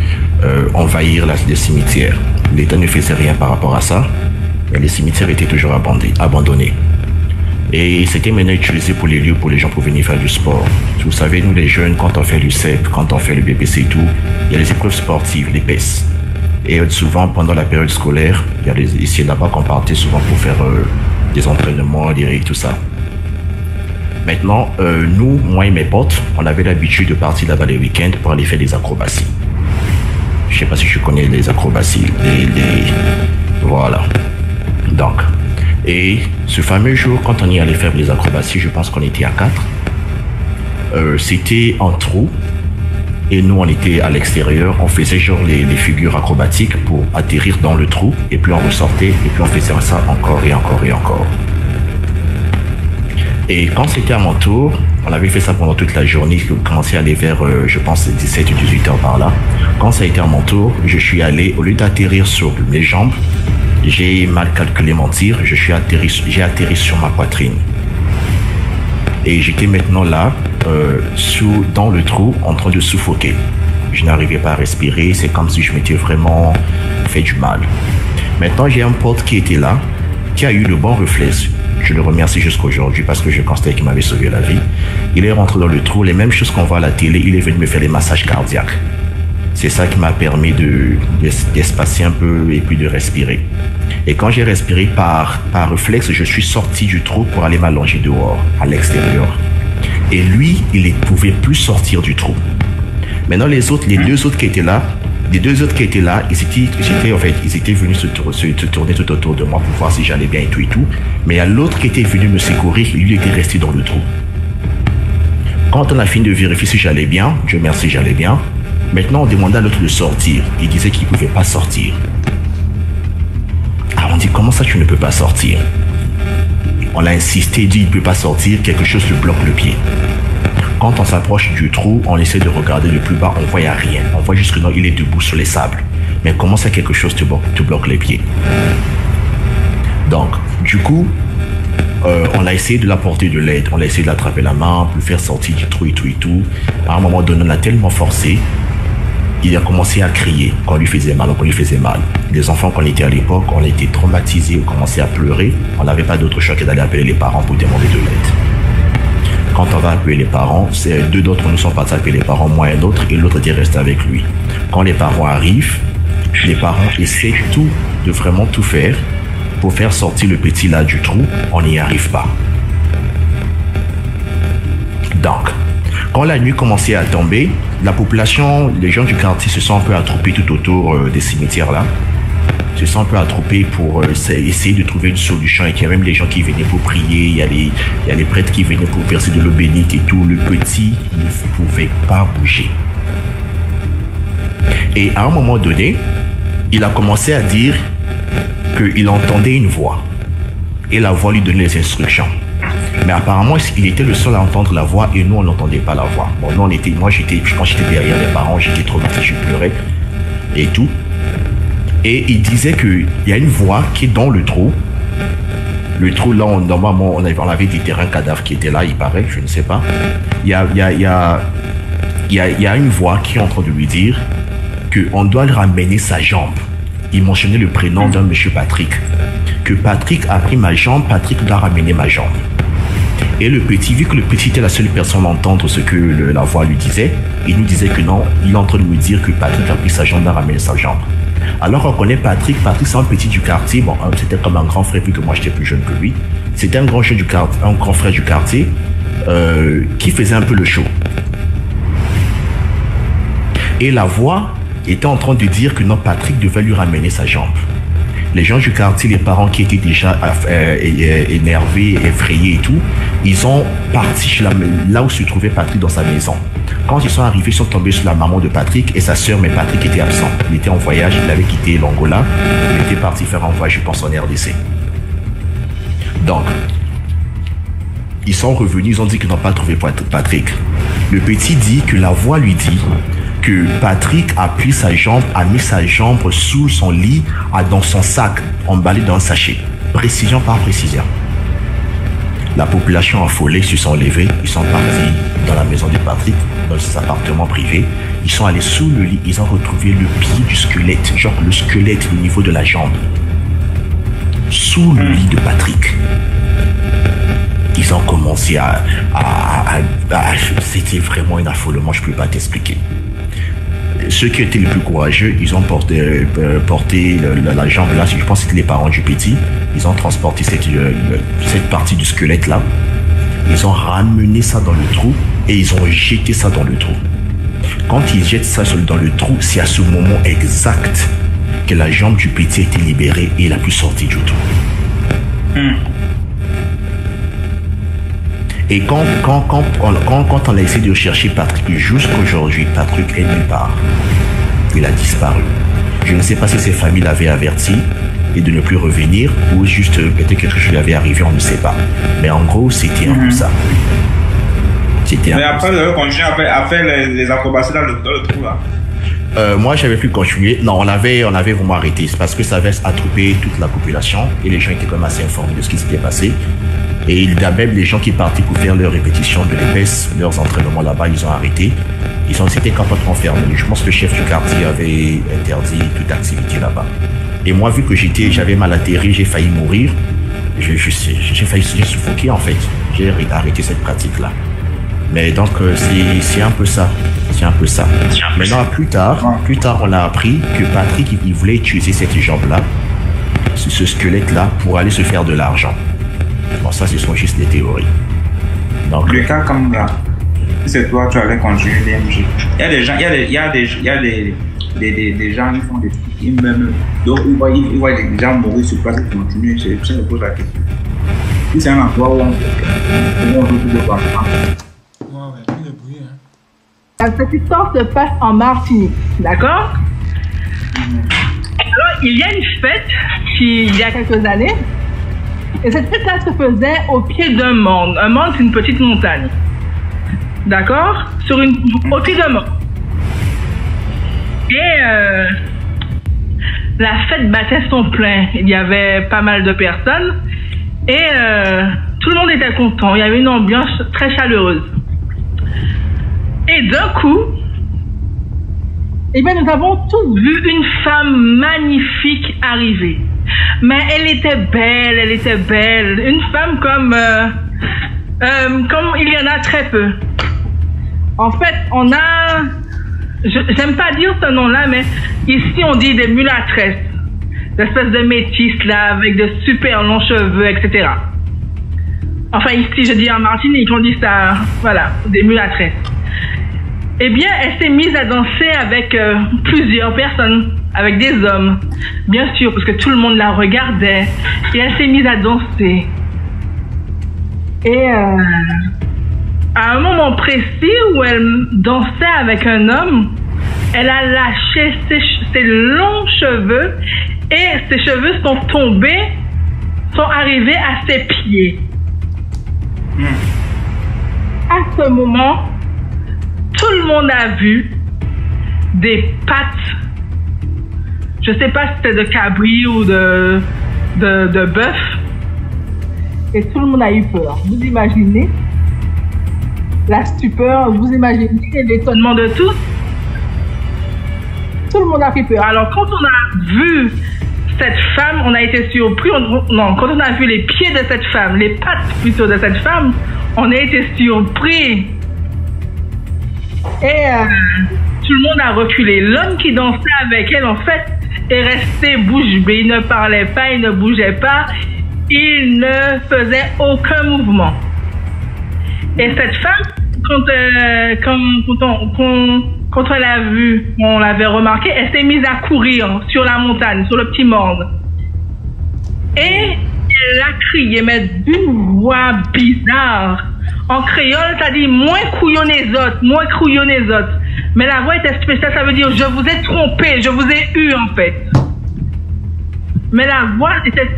S6: envahir les cimetières. L'État ne faisait rien par rapport à ça, mais les cimetières étaient toujours abandonnés. Et c'était maintenant utilisé pour les lieux pour les gens pour venir faire du sport. Vous savez, nous les jeunes, quand on fait l'UCEP, quand on fait le BPC et tout, il y a les épreuves sportives, les PES. Et souvent, pendant la période scolaire, il y a ici et là-bas qu'on partait souvent pour faire des entraînements, des règles, tout ça. Maintenant, nous, moi et mes potes, on avait l'habitude de partir là-bas les week-ends pour aller faire des acrobaties. Je sais pas si je connais les acrobaties. Voilà. Donc, et ce fameux jour, quand on y allait faire les acrobaties, je pense qu'on était à 4. C'était un trou. Et nous, on était à l'extérieur. On faisait genre les figures acrobatiques pour atterrir dans le trou. Et puis on ressortait. Et puis on faisait ça encore et encore et encore. Et quand c'était à mon tour, on avait fait ça pendant toute la journée, je commençais à aller vers, je pense, 17 ou 18 heures par là. Quand ça a été à mon tour, je suis allé, au lieu d'atterrir sur mes jambes, j'ai mal calculé mon tir, j'ai atterri sur ma poitrine. Et j'étais maintenant là, dans le trou, en train de suffoquer. Je n'arrivais pas à respirer, c'est comme si je m'étais vraiment fait du mal. Maintenant, j'ai un pote qui était là, qui a eu le bon réflexe. Je le remercie jusqu'à aujourd'hui parce que je considère qu'il m'avait sauvé la vie. Il est rentré dans le trou, les mêmes choses qu'on voit à la télé, il est venu me faire les massages cardiaques. C'est ça qui m'a permis d'espacer un peu et puis de respirer. Et quand j'ai respiré par réflexe, je suis sorti du trou pour aller m'allonger dehors, à l'extérieur. Et lui, il ne pouvait plus sortir du trou. Maintenant, les deux autres qui étaient là, ils étaient venus se tourner tout autour de moi pour voir si j'allais bien et tout. Mais il y a l'autre qui était venu me secourir, lui était resté dans le trou. Quand on a fini de vérifier si j'allais bien, Dieu merci, j'allais bien. Maintenant, on demandait à l'autre de sortir. Il disait qu'il ne pouvait pas sortir. Alors on dit, comment ça tu ne peux pas sortir? On a insisté, il dit, il ne peut pas sortir, quelque chose lui bloque le pied. Quand on s'approche du trou, on essaie de regarder de plus bas, on voit rien. On voit juste que non, il est debout sur les sables. Mais comment ça quelque chose te bloque les pieds? Donc, du coup, on a essayé de l'apporter de l'aide. On a essayé de l'attraper la main, pour le faire sortir du trou et tout. À un moment donné, on a tellement forcé, il a commencé à crier quand on lui faisait mal. Les enfants, quand on était à l'époque, on était traumatisés, on commençait à pleurer. On n'avait pas d'autre choix que d'aller appeler les parents pour demander de l'aide. Quand on va appeler les parents, deux d'autres nous sont partis appeler les parents, moi et l'autre, et l'autre était resté avec lui. Quand les parents arrivent, les parents essaient de vraiment tout faire pour faire sortir le petit là du trou. On n'y arrive pas. Donc, quand la nuit commençait à tomber, la population, les gens du quartier se sont un peu attroupés tout autour des cimetières là. se sont un peu attroupés pour essayer de trouver une solution, et qu'il y a même des gens qui venaient pour prier, il y a les prêtres qui venaient pour verser de l'eau bénite et tout. Le petit ne pouvait pas bouger. Et à un moment donné, il a commencé à dire qu'il entendait une voix. Et la voix lui donnait les instructions. Mais apparemment, il était le seul à entendre la voix et nous, on n'entendait pas la voix. Bon, nous, quand j'étais derrière les parents, j'étais traumatisé, je pleurais et tout. Et il disait qu'il y a une voix qui est dans le trou. Le trou, là, normalement, on avait des terrains cadavres qui étaient là, il paraît, je ne sais pas. Il y a une voix qui est en train de lui dire qu'on doit ramener sa jambe. Il mentionnait le prénom d'un monsieur Patrick. Que Patrick a pris ma jambe, Patrick doit ramener ma jambe. Et le petit, vu que le petit était la seule personne à entendre ce que la voix lui disait, il nous disait que non, il est en train de nous dire que Patrick a pris sa jambe, doit ramener sa jambe. Alors on connaît Patrick, c'est un petit du quartier, bon, c'était comme un grand frère vu que moi j'étais plus jeune que lui. C'était un grand frère du quartier qui faisait un peu le show. Et la voix était en train de dire que non, Patrick devait lui ramener sa jambe. Les gens du quartier, les parents qui étaient déjà énervés, effrayés et tout, ils ont parti là où se trouvait Patrick dans sa maison. Quand ils sont arrivés, ils sont tombés sur la maman de Patrick et sa sœur, mais Patrick était absent. Il était en voyage, il avait quitté l'Angola, il était parti faire un voyage, je pense, en RDC. Donc, ils sont revenus, ils ont dit qu'ils n'ont pas trouvé Patrick. Le petit dit que la voix lui dit que Patrick a pris sa jambe, a mis sa jambe sous son lit, dans son sac, emballé dans un sachet. Précision par précision. La population affolée se sont levés, ils sont partis dans la maison de Patrick, dans ses appartements privés. Ils sont allés sous le lit, ils ont retrouvé le pied du squelette, genre le squelette au niveau de la jambe. Sous le lit de Patrick. Ils ont commencé c'était vraiment un affolement, je ne peux pas t'expliquer. Ceux qui étaient les plus courageux, ils ont porté la jambe là, je pense que c'était les parents du petit, ils ont transporté cette partie du squelette là, ils ont ramené ça dans le trou et ils ont jeté ça dans le trou. Quand ils jettent ça dans le trou, c'est à ce moment exact que la jambe du petit a été libérée et il a pu sortir du trou. Et quand on a essayé de chercher Patrick jusqu'aujourd'hui, Patrick est nulle part. Il a disparu. Je ne sais pas si ses familles l'avaient averti et de ne plus revenir ou juste peut-être quelque chose lui avait arrivé, on ne sait pas. Mais en gros, c'était un peu ça.
S3: Mais après, vous avez continué à faire les acrobaties dans le trou là.
S6: Moi, j'avais pu continuer. Non, on avait vraiment arrêté. C'est parce que ça avait attroupé toute la population et les gens étaient quand même assez informés de ce qui s'était passé. Et il y a même les gens qui partaient pour faire leurs répétitions de l'épaisse, leurs entraînements là-bas, ils ont arrêté. C'était complètement fermé. Je pense que le chef du quartier avait interdit toute activité là-bas. Et moi, vu que j'avais mal atterri, j'ai failli mourir. J'ai suffoqué en fait. J'ai arrêté cette pratique-là. Mais donc, c'est un peu ça. C'est un peu ça. Maintenant, plus tard, on a appris que Patrick, il voulait utiliser cette jambe-là, ce squelette-là, pour aller se faire de l'argent. Bon, ça, ce sont juste des théories. Donc,
S3: le cas comme là, si c'est toi, tu avais continué l'IMG. Il y a des gens, des gens qui font des trucs, ils meurent. Donc, ils voient des gens mourir sur place et continuer. Je me pose la question. Si c'est un endroit où on veut tout de voir.
S7: Cette histoire se passe en Martinique, d'accord? Alors, il y a une fête il y a quelques années. Et cette fête-là se faisait au pied d'un morne. Un morne, c'est une petite montagne. D'accord? Au pied d'un morne. Et la fête battait son plein. Il y avait pas mal de personnes. Et tout le monde était content. Il y avait une ambiance très chaleureuse. Et d'un coup, nous avons tous vu une femme magnifique arriver. Mais elle était belle. Une femme comme il y en a très peu. En fait, j'aime pas dire ce nom-là, mais ici on dit des mulâtresses. Des espèces de métisses là, avec de super longs cheveux, etc. Enfin ici, je dis en Martinique, on dit ça, voilà, des mulâtresses. eh bien, elle s'est mise à danser avec plusieurs personnes, avec des hommes, bien sûr, parce que tout le monde la regardait. Et elle s'est mise à danser. Et à un moment précis où elle dansait avec un homme, elle a lâché ses longs cheveux et ses cheveux sont tombés, sont arrivés à ses pieds. À ce moment, tout le monde a vu des pattes. Je ne sais pas si c'était de cabri ou de bœuf. Et tout le monde a eu peur. Vous imaginez la stupeur, vous imaginez l'étonnement de tous. Tout le monde a pris peur. Alors quand on a vu cette femme, on a été surpris. Quand on a vu les pieds de cette femme, les pattes plutôt de cette femme, on a été surpris. Et tout le monde a reculé. L'homme qui dansait avec elle, en fait, est resté bouche bée. Il ne parlait pas, il ne bougeait pas, il ne faisait aucun mouvement. Et cette femme, quand elle a vu, on l'avait remarqué, elle s'est mise à courir sur la montagne, sur le petit monde. Et elle a crié, mais d'une voix bizarre. En créole, ça dit moins couillon les autres, moins couillon les autres. Mais la voix était spéciale, ça veut dire je vous ai trompé, je vous ai eu en fait. Mais la voix était,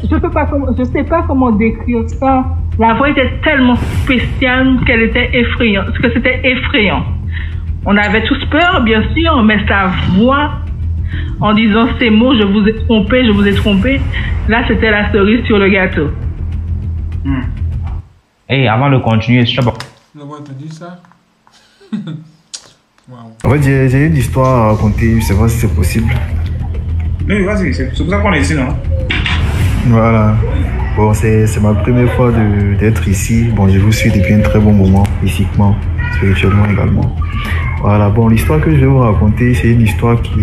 S7: je sais pas comment décrire ça. La voix était tellement spéciale qu'elle était effrayante, parce que c'était effrayant. On avait tous peur, bien sûr, mais sa voix, en disant ces mots, je vous ai trompé, là c'était la cerise sur le gâteau.
S3: Et avant de continuer, je sais pas.
S1: Le roi te dit ça? Wow.
S8: En fait, j'ai une histoire à raconter, je sais pas si c'est possible.
S3: Oui, vas-y, c'est pour ça qu'on est ici, non?
S8: Voilà. Bon, c'est ma première fois d'être ici. Bon, je vous suis depuis un très bon moment, physiquement, spirituellement également. Voilà, bon, l'histoire que je vais vous raconter, c'est une histoire qui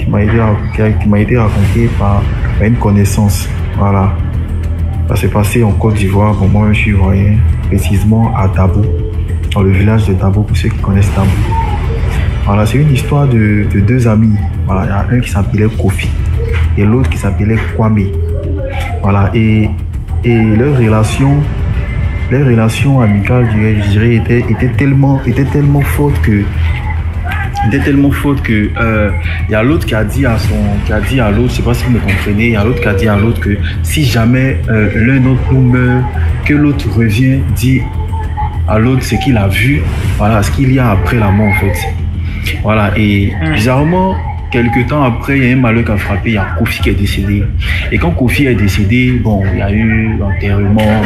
S8: m'a été racontée par une connaissance. Voilà. Ça s'est passé en Côte d'Ivoire. Bon, moi, je suis ivoirien, précisément à Dabo, dans le village de Dabo, pour ceux qui connaissent Dabo. Voilà, c'est une histoire de deux amis. Voilà, il y a un qui s'appelait Kofi et l'autre qui s'appelait Kwame. Voilà, et leur relation amicale, je dirais, était tellement forte que il y a l'autre qui a dit à l'autre, je sais pas si vous me comprenez, il y a l'autre qui a dit à l'autre que si jamais l'un d'entre nous meurt, que l'autre revient dire à l'autre ce qu'il a vu, voilà, ce qu'il y a après la mort en fait. Voilà, et bizarrement, quelques temps après, il y a un malheur qui a frappé, il y a Kofi qui est décédé. Et quand Kofi est décédé, bon, il y a eu l'enterrement,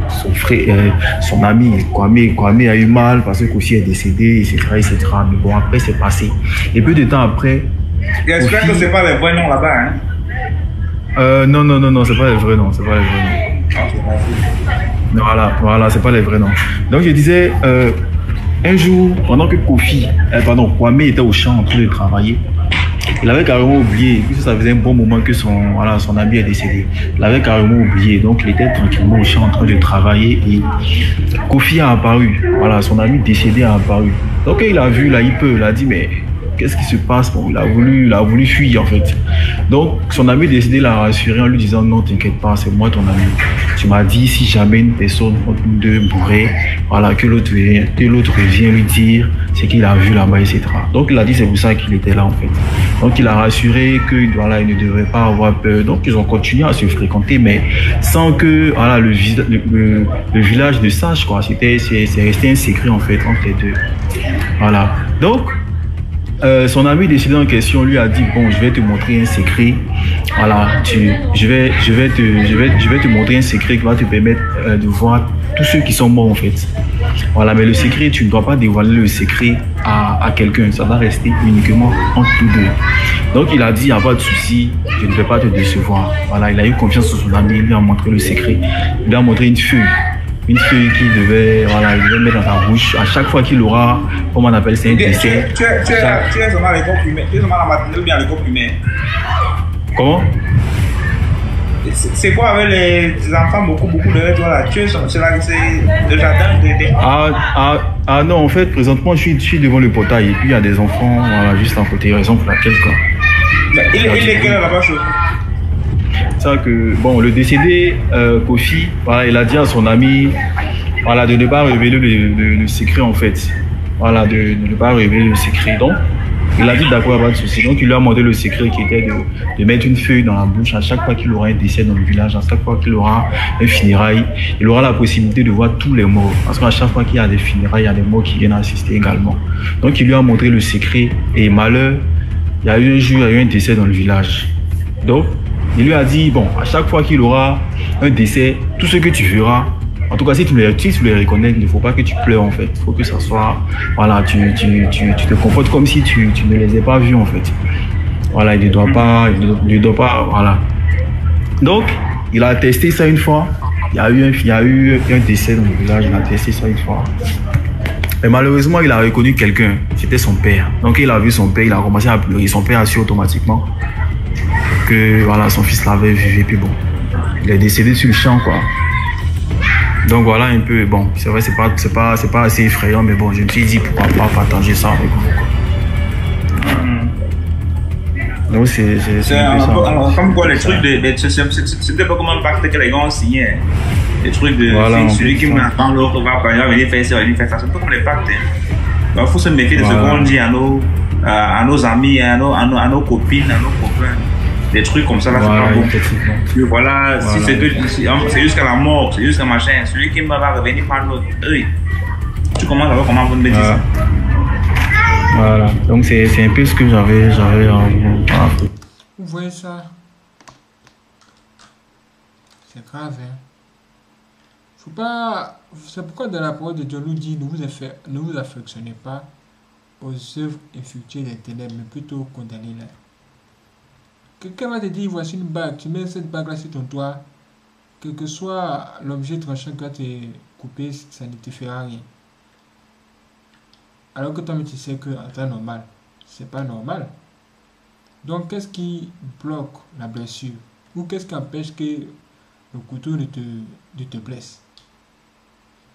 S8: son frère, son ami Kwame a eu mal parce que Kofi est décédé, etc. Mais bon, après, c'est passé. Et peu de temps après...
S3: J'espère que c'est pas les vrais noms là-bas, hein?
S8: Non, c'est pas les vrais noms, Voilà, c'est pas les vrais noms. Donc, je disais, un jour, pendant que Kwame était au champ en train de travailler, il avait carrément oublié, puisque ça faisait un bon moment que son ami est décédé. Il avait carrément oublié, donc il était tranquillement au champ en train de travailler et Kofi a apparu. Voilà, son ami décédé a apparu. Donc il a vu, là, il a dit, mais qu'est-ce qui se passe? Bon, il a voulu fuir en fait. Donc son ami décédé l'a rassuré en lui disant, non, t'inquiète pas, c'est moi ton ami. Tu m'as dit, si jamais une personne entre nous deux mourrait, voilà, que l'autre vient lui dire ce qu'il a vu là-bas, etc. Donc il a dit, c'est pour ça qu'il était là en fait. Donc il a rassuré qu'il il ne devrait pas avoir peur. Donc ils ont continué à se fréquenter, mais sans que voilà, le village ne sache, quoi. C'est resté un secret en fait entre les deux. Voilà. Donc son ami décédé en question lui a dit, bon, je vais te montrer un secret. Voilà, je vais te montrer un secret qui va te permettre de voir tous ceux qui sont morts en fait. Voilà, mais le secret, tu ne dois pas dévoiler le secret à quelqu'un. Ça doit rester uniquement entre tous deux. Donc il a dit, il n'y a pas de souci, je ne vais pas te décevoir. Voilà, il a eu confiance en son ami, il lui a montré le secret. Il lui a montré une feuille qu'il devait mettre dans sa bouche à chaque fois qu'il aura, comment on appelle ça, un dessert.
S3: Tu es seulement à l'école primaire, tu es seulement à la matinée ou bien à l'école primaire?
S8: Comment?
S3: C'est quoi avec les enfants beaucoup de rêves, voilà, tu es c'est le jardin de...
S8: Ah non, en fait, présentement, je suis devant le portail et puis il y a des enfants, voilà, juste à côté, raison pour laquelle, quoi.
S3: Il est quel là-bas, chaud?
S8: C'est vrai que, bon, le décédé, Kofi, voilà, il a dit à son ami, voilà, de ne pas révéler le secret, en fait. Voilà, de ne pas révéler le secret. Donc, il a dit d'accord, pas de souci. Donc, il lui a demandé le secret qui était de mettre une feuille dans la bouche à chaque fois qu'il aura un décès dans le village, à chaque fois qu'il aura un funérailles. Il aura la possibilité de voir tous les morts. Parce qu'à chaque fois qu'il y a des funérailles, il y a des morts qui viennent assister également. Donc, il lui a montré le secret. Et malheur, il y a eu un jour, il y a eu un décès dans le village. Donc, il lui a dit, bon, à chaque fois qu'il aura un décès, tout ce que tu feras, en tout cas, si tu les reconnais, il ne faut pas que tu pleures, en fait. Il faut que ça soit... Voilà, tu te comportes comme si tu ne les ai pas vus, en fait. Voilà, il ne doit pas... Voilà. Donc, il a testé ça une fois. Il y a eu un décès dans le village. Il a testé ça une fois. Mais malheureusement, il a reconnu quelqu'un. C'était son père. Donc, il a vu son père. Il a commencé à pleurer. Son père a su automatiquement que, voilà, son fils l'avait vu. Et puis bon, il est décédé sur le champ, quoi. Donc voilà un peu, bon, c'est vrai, c'est pas assez effrayant, mais bon, je me suis dit pourquoi pas partager ça avec vous. Donc c'est
S3: un peu, alors, comme quoi les trucs c'était pas comme un pacte que les gens ont signé. Les trucs de
S8: voilà,
S3: celui qui m'attend, l'autre va venir faire ça, venir faire ça. C'est un peu comme les pactes. Il faut se méfier de ce qu'on dit à nos amis, à nos copines, à nos copains. Des trucs comme ça, là, c'est pas bon. Voilà, si c'est jusqu'à la mort, c'est jusqu'à machin, celui qui va revenir par l'autre, tu commences à voir comment vous me dites ça.
S8: Voilà, donc c'est un peu ce que j'avais
S1: Vous voyez ça? C'est grave, hein? Faut pas... C'est pourquoi dans la parole de Dieu nous dit ne vous affectionnez pas aux œuvres infructueuses des ténèbres, mais plutôt condamnez-les. Quelqu'un va te dire, voici une bague, tu mets cette bague là sur ton doigt, quel que soit l'objet tranchant qui va te couper, ça ne te fera rien. Alors que toi, tu sais qu'en temps normal, c'est pas normal. Donc, qu'est-ce qui bloque la blessure? Ou qu'est-ce qui empêche que le couteau ne te blesse?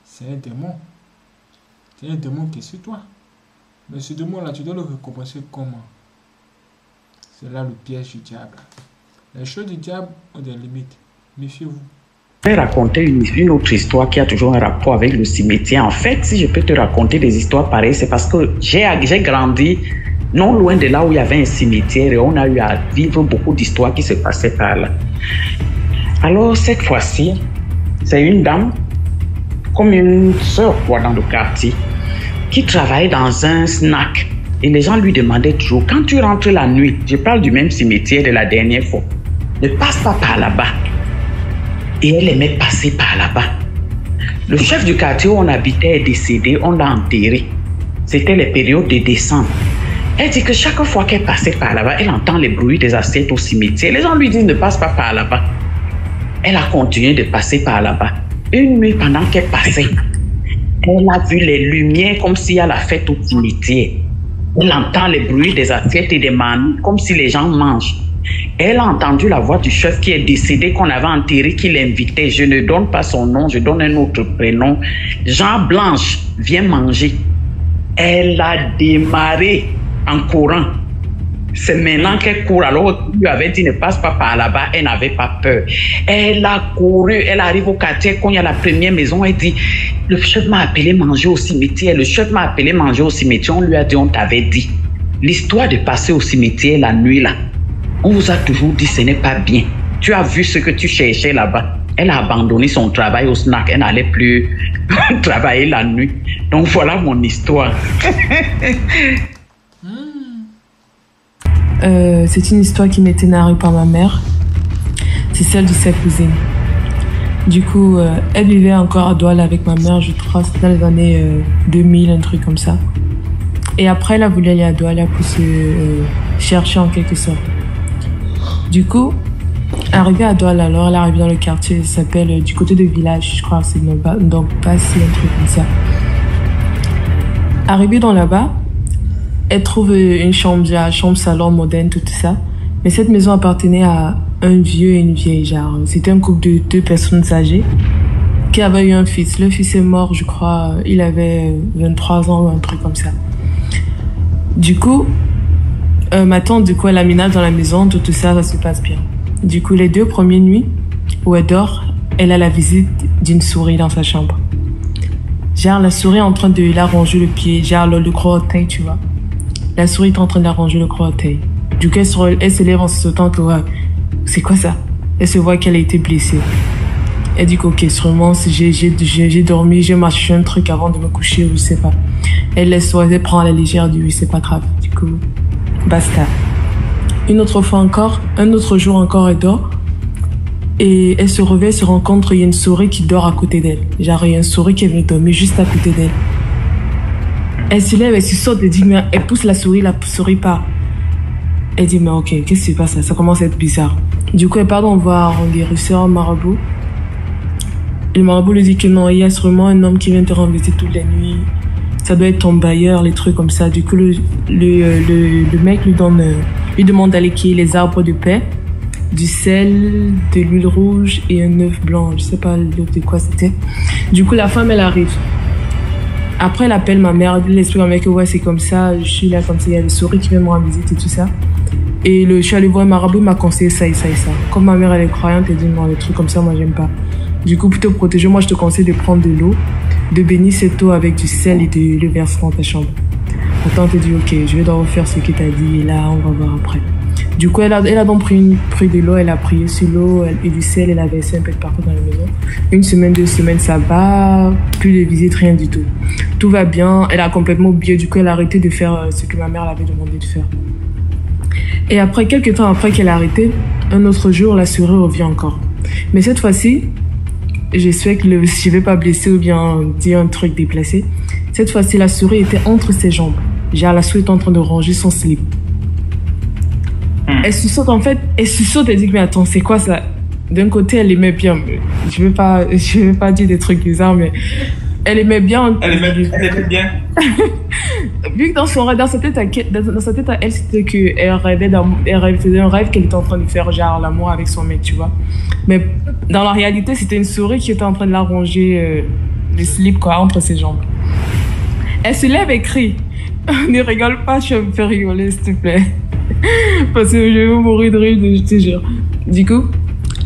S1: C'est un démon. C'est un démon qui est sur toi. Mais ce démon-là, tu dois le récompenser comment? C'est là le piège du diable. Les choses du diable ont des limites. Méfiez-vous.
S2: Je vais raconter une autre histoire qui a toujours un rapport avec le cimetière. En fait, si je peux te raconter des histoires pareilles, c'est parce que j'ai grandi non loin de là où il y avait un cimetière et on a eu à vivre beaucoup d'histoires qui se passaient par là. Alors, cette fois-ci, c'est une dame, comme une sœur dans le quartier, qui travaillait dans un snack. Et les gens lui demandaient toujours, quand tu rentres la nuit, je parle du même cimetière de la dernière fois, ne passe pas par là-bas. Et elle aimait passer par là-bas. Le chef du quartier où on habitait est décédé, on l'a enterré. C'était les périodes de décembre. Elle dit que chaque fois qu'elle passait par là-bas, elle entend les bruits des assiettes au cimetière. Les gens lui disent ne passe pas par là-bas. Elle a continué de passer par là-bas. Une nuit, pendant qu'elle passait, elle a vu les lumières comme s'il y a la fête au cimetière. Elle entend les bruits des assiettes et des maniocs comme si les gens mangent. Elle a entendu la voix du chef qui est décédé, qu'on avait enterré, qui l'invitait. Je ne donne pas son nom, je donne un autre prénom. Jean Blanche, viens manger. Elle a démarré en courant. C'est maintenant qu'elle court. Alors, lui avait dit ne passe pas par là-bas. Elle n'avait pas peur. Elle a couru. Elle arrive au quartier. Quand il y a la première maison, elle dit le chef m'a appelé manger au cimetière. Le chef m'a appelé manger au cimetière. On lui a dit on t'avait dit. L'histoire de passer au cimetière la nuit là, on vous a toujours dit ce n'est pas bien. Tu as vu ce que tu cherchais là-bas. Elle a abandonné son travail au snack. Elle n'allait plus travailler la nuit. Donc voilà mon histoire.
S9: C'est une histoire qui m'était narrée par ma mère. C'est celle de sa cousine. Du coup, elle vivait encore à Douala avec ma mère, je crois, c'était dans les années 2000, un truc comme ça. Et après, elle a voulu aller à Douala pour se chercher en quelque sorte. Du coup, arrivée à Douala, alors elle est arrivée dans le quartier, ça s'appelle du côté de village, je crois, c'est donc passé, un truc comme ça. Arrivée dans là-bas, elle trouve une chambre salon moderne, tout ça. Mais cette maison appartenait à un vieux et une vieille, genre. C'était un couple de 2 personnes âgées. qui avait eu un fils. Le fils est mort, je crois, il avait 23 ans ou un truc comme ça. Du coup, ma tante, du coup, elle a ménage dans la maison, tout ça, ça se passe bien. Du coup, les 2 premières nuits où elle dort, elle a la visite d'une souris dans sa chambre. Genre, la souris est en train de l'arranger le pied, genre le gros orteil, tu vois. La souris est en train d'arranger le gros orteil. Du coup, elle se lève en se sautant que, ouais, c'est quoi ça? Elle se voit qu'elle a été blessée. Elle dit ok, sûrement, j'ai dormi, j'ai marché un truc avant de me coucher, ou je sais pas. Elle laisse, elle prend à la légère, elle dit oui, c'est pas grave. Du coup, basta. Une autre fois encore, un autre jour encore, elle dort. Et elle se réveille, se rend compte qu'il y a une souris qui dort à côté d'elle. Genre, il y a une souris qui est venue dormir juste à côté d'elle. Elle se lève, elle se saute, elle dit, mais elle pousse la souris part. Elle dit, mais ok, qu'est-ce qui se passe là? Ça commence à être bizarre. Du coup, elle part donc voir un guérisseur, un marabout. Et le marabout lui dit que non, il y a sûrement un homme qui vient te rendre visite toutes les nuits. Ça doit être ton bailleur, les trucs comme ça. Du coup, le mec lui demande d'aller cueillir les arbres de paix, du sel, de l'huile rouge et un œuf blanc. Je sais pas l'œuf de quoi c'était. Du coup, la femme, elle arrive. Après, elle appelle ma mère, elle explique à ma mère que ouais, c'est comme ça, je suis là comme ça, il y a des souris qui viennent me rendre visite et tout ça. Et je suis allée voir un marabout, il m'a conseillé ça et ça et ça. Comme ma mère, elle est croyante, elle dit non, les trucs comme ça, moi, j'aime pas. Du coup, pour te protéger, moi, je te conseille de prendre de l'eau, de bénir cette eau avec du sel et de le verser dans ta chambre. Ma tante te dit ok, je vais donc faire ce que tu as dit et là, on va voir après. Du coup, elle a donc pris de l'eau, elle a prié sur l'eau et du sel, elle a versé un peu de partout dans la maison. 1 semaine, 2 semaines, ça va, plus de visite, rien du tout. Tout va bien, elle a complètement oublié, du coup, elle a arrêté de faire ce que ma mère l'avait demandé de faire. Et après, quelques temps après qu'elle a arrêté, un autre jour, la souris revient encore. Mais cette fois-ci, j'espère que je ne vais pas blesser ou bien dire un truc déplacé. Cette fois-ci, la souris était entre ses jambes. Genre, la souris était en train de ranger son slip. Elle se saute en fait, elle dit mais attends, c'est quoi ça? D'un côté, elle aimait bien, je vais pas dire des trucs bizarres, mais elle aimait bien.
S3: Elle aimait bien.
S9: Vu que dans sa tête à elle, c'était qu'elle faisait un rêve qu'elle était en train de faire genre l'amour avec son mec, tu vois. Mais dans la réalité, c'était une souris qui était en train de l'arranger le slip quoi entre ses jambes. Elle se lève et crie. Ne rigole pas, tu vas me faire rigoler s'il te plaît. Parce que je vais mourir de rire, je te jure. Du coup,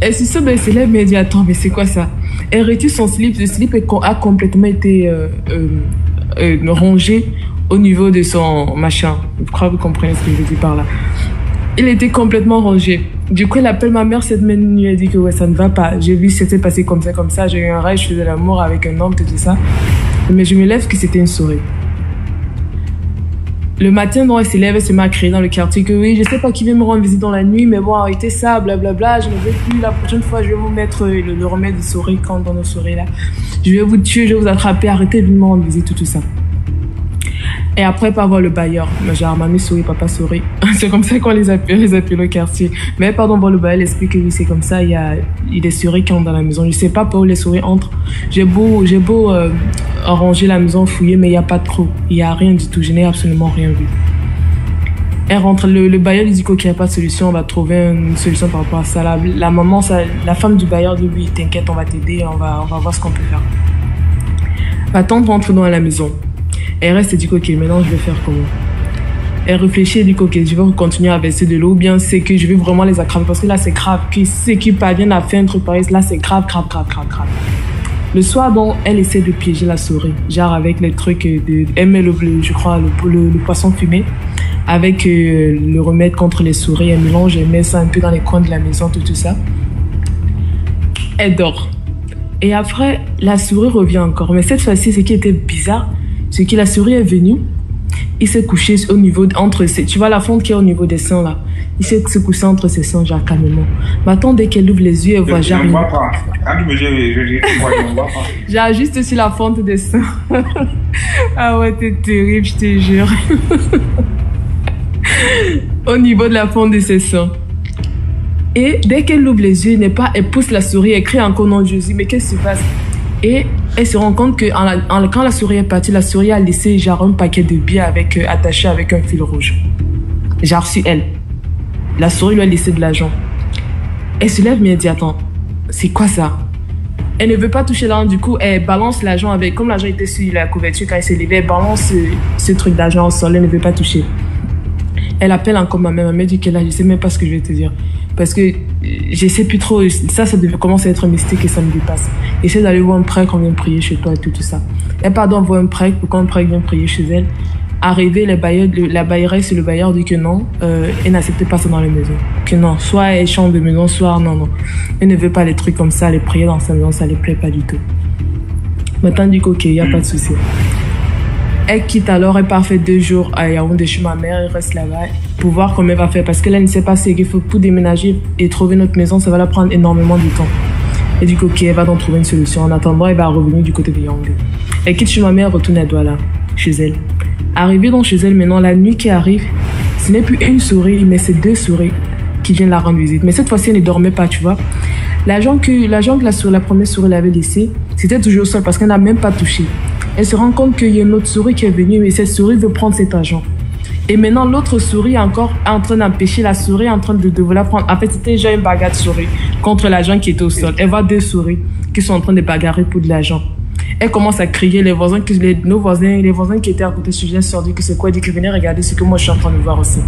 S9: elle se lève, mais elle dit attends, mais c'est quoi ça? Elle retire son slip. Le slip a complètement été rongé au niveau de son machin. Je crois que vous comprenez ce que je dis par là. Il était complètement rongé. Du coup, elle appelle ma mère cette même nuit. Elle dit que ouais, ça ne va pas. J'ai vu c'était passé comme ça. J'ai eu un rêve, je faisais l'amour avec un homme, tout ça. Mais je me lève que c'était une souris. Le matin, bon, elle se lève, elle se met à crier dans le quartier que oui, je sais pas qui vient me rendre visite dans la nuit, mais bon, arrêtez ça, blablabla, je ne veux plus, la prochaine fois, je vais vous mettre le remède de souris quand dans nos souris là. Je vais vous tuer, je vais vous attraper, arrêtez de me rendre visite, tout ça. Et après, pas voir le bailleur, genre mamie souris, papa souris. C'est comme ça qu'on les appelle au quartier. Mais pardon, bon, le bailleur explique que oui, c'est comme ça, il y a des souris qui entrent dans la maison. Je sais pas par où les souris entrent. J'ai beau arranger la maison, fouiller, mais il n'y a pas de trou. Il n'y a rien du tout, je n'ai absolument rien vu. Elle rentre, le bailleur lui dit qu'il n'y a pas de solution, on va trouver une solution par rapport à ça. La maman, la femme du bailleur dit oui, t'inquiète, on va t'aider, on va voir ce qu'on peut faire. Ma tante rentre dans la maison. Elle reste et dit ok, maintenant je vais faire comment? Elle réfléchit et dit ok, je vais continuer à verser de l'eau ou bien c'est que je vais vraiment les attraper parce que là c'est grave. Ceux qui parviennent à faire un truc pareil, là c'est grave. Le soir, donc, elle essaie de piéger la souris, genre avec les trucs elle met le poisson fumé avec le remède contre les souris, elle mélange, elle met ça un peu dans les coins de la maison, tout ça. Elle dort. Et après, la souris revient encore. Mais cette fois-ci, ce qui était bizarre, c'est que la souris est venue, il s'est couché au niveau, entre ses... Tu vois la fonte qui est au niveau des seins, là. Il s'est couché entre ses seins, genre, calmement. Maintenant, dès qu'elle ouvre les yeux, elle voit, genre...
S3: Je ne vois pas. Quand tu me dis, je ne vois pas.
S9: Genre, juste sur la fonte des seins. Ah ouais, t'es terrible, je te jure. Au niveau de la fonte de ses seins. Et dès qu'elle ouvre les yeux, elle pousse la souris, elle crie encore non de Jésus. Mais qu'est-ce qui se passe? Et elle se rend compte que quand la souris est partie, la souris a laissé genre un paquet de billets attaché avec un fil rouge. Genre sur elle. La souris lui a laissé de l'argent. Elle se lève mais elle dit attends, c'est quoi ça? Elle ne veut pas toucher l'argent, du coup, elle balance l'argent avec... Comme l'argent était sur la couverture, quand elle s'est levée, elle balance ce truc d'argent au sol, elle ne veut pas toucher. Elle appelle encore ma mère dit qu'elle a... Je sais même pas ce que je vais te dire. Parce que je sais plus trop... Ça commence à être mystique et ça me dépasse. Essaie d'aller voir un prêtre qu'on vient prier chez toi et tout ça. Elle part donc voir un prêtre pour quand un prêtre vient prier chez elle. Arrivé, la bailleresse et le bailleur dit que non, elle n'accepte pas ça dans les maisons. Que non, soit elle change de maison, soit non. Elle ne veut pas les trucs comme ça, les prier dans sa maison, ça ne les plaît pas du tout. Maintenant, elle dit qu'ok, il n'y a pas de souci. Elle quitte alors, elle part faire 2 jours à Yaoundé chez ma mère, elle reste là-bas pour voir comment elle va faire. Parce qu'elle ne sait pas ce qu'il faut pour déménager et trouver notre maison, ça va la prendre énormément de temps. Elle dit qu'ok, elle va donc trouver une solution. En attendant, elle va revenir du côté de Yaoundé. Elle quitte chez ma mère, retourne à Douala, chez elle. Arrivée donc chez elle, maintenant, la nuit qui arrive, ce n'est plus une souris, mais c'est 2 souris qui viennent la rendre visite. Mais cette fois-ci, elle ne dormait pas, tu vois. L'argent que la première souris l'avait laissé, c'était toujours au sol parce qu'elle n'a même pas touché. Elle se rend compte qu'il y a une autre souris qui est venue et cette souris veut prendre cet argent. Et maintenant, l'autre souris est encore en train d'empêcher la souris, en train de vouloir prendre. En fait, c'était déjà une bagarre de souris contre l'argent qui était au sol. Elle voit 2 souris qui sont en train de bagarrer pour de l'argent. Elle commence à crier, les voisins qui étaient à côté de sujet se sont dit que c'est quoi, elle dit que venez regarder ce que moi je suis en train de voir aussi.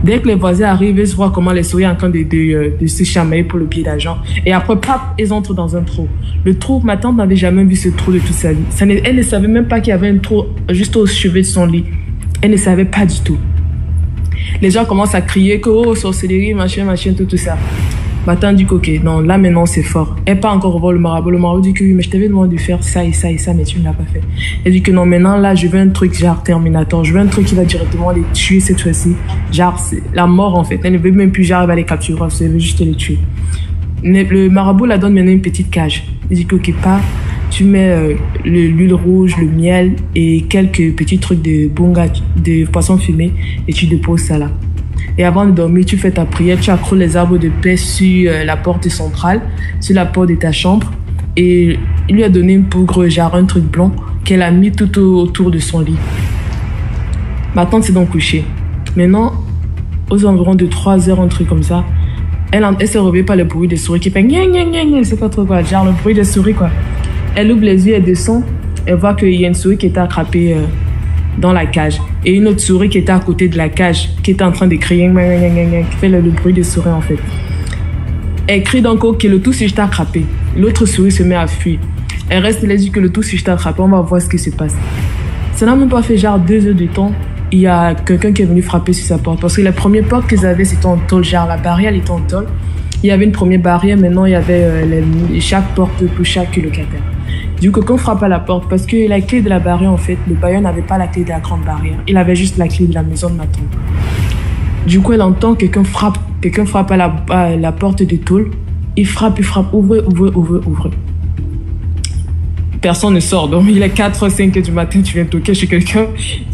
S9: Dès que les voisins arrivent, ils voient comment les souris sont en train de se chamailler pour le billet d'argent. Et après, pap, ils entrent dans un trou. Le trou, ma tante n'avait jamais vu ce trou de toute sa vie. Elle ne savait même pas qu'il y avait un trou juste au chevet de son lit. Elle ne savait pas du tout. Les gens commencent à crier que oh, sorcellerie, machin, tout ça. Ma tante dit qu'ok, non, là maintenant c'est fort. Elle part encore revoir le marabout. Le marabout dit que oui, mais je t'avais demandé de faire ça et ça et ça, mais tu ne l'as pas fait. Elle dit que non, maintenant là, je veux un truc genre Terminator. Je veux un truc qui va directement les tuer cette fois-ci. Genre, c'est la mort en fait. Elle ne veut même plus, genre, elle va les capturer. Elle veut juste les tuer. Le marabout la donne maintenant une petite cage. Il dit qu'ok, pas. Tu mets l'huile rouge, le miel et quelques petits trucs de bonga, de poisson fumé et tu déposes ça là. Et avant de dormir, tu fais ta prière, tu accroches les arbres de paix sur la porte centrale, sur la porte de ta chambre. Et il lui a donné une poudre, genre un truc blanc, qu'elle a mis tout autour de son lit. Ma tante s'est donc couchée. Maintenant, aux environs de 3 heures, un truc comme ça, elle s'est réveillée par le bruit des souris qui fait gna gna gna gna, c'est pas trop quoi, genre le bruit des souris quoi. Elle ouvre les yeux, elle descend, elle voit qu'il y a une souris qui était attrapée dans la cage. Et une autre souris qui était à côté de la cage, qui était en train de crier, qui fait le bruit des souris en fait. Elle crie donc que le tout s'est juste attrapé. L'autre souris se met à fuir. Elle reste, elle dit que le tout s'est juste attrapé, on va voir ce qui se passe. Ça n'a même pas fait genre 2 heures de temps. Il y a quelqu'un qui est venu frapper sur sa porte. Parce que la première porte qu'ils avaient, c'était en tôle, genre la barrière elle était en tôle. Il y avait une première barrière, maintenant il y avait chaque porte pour chaque locataire. Du coup, quand on frappe à la porte, parce que la clé de la barrière, en fait, le bailleur n'avait pas la clé de la grande barrière. Il avait juste la clé de la maison de ma tante. Du coup, elle entend quelqu'un frappe à la porte de tôle. Il frappe, ouvrez. Personne ne sort. Donc, il est 4, 5 du matin, tu viens toquer chez quelqu'un.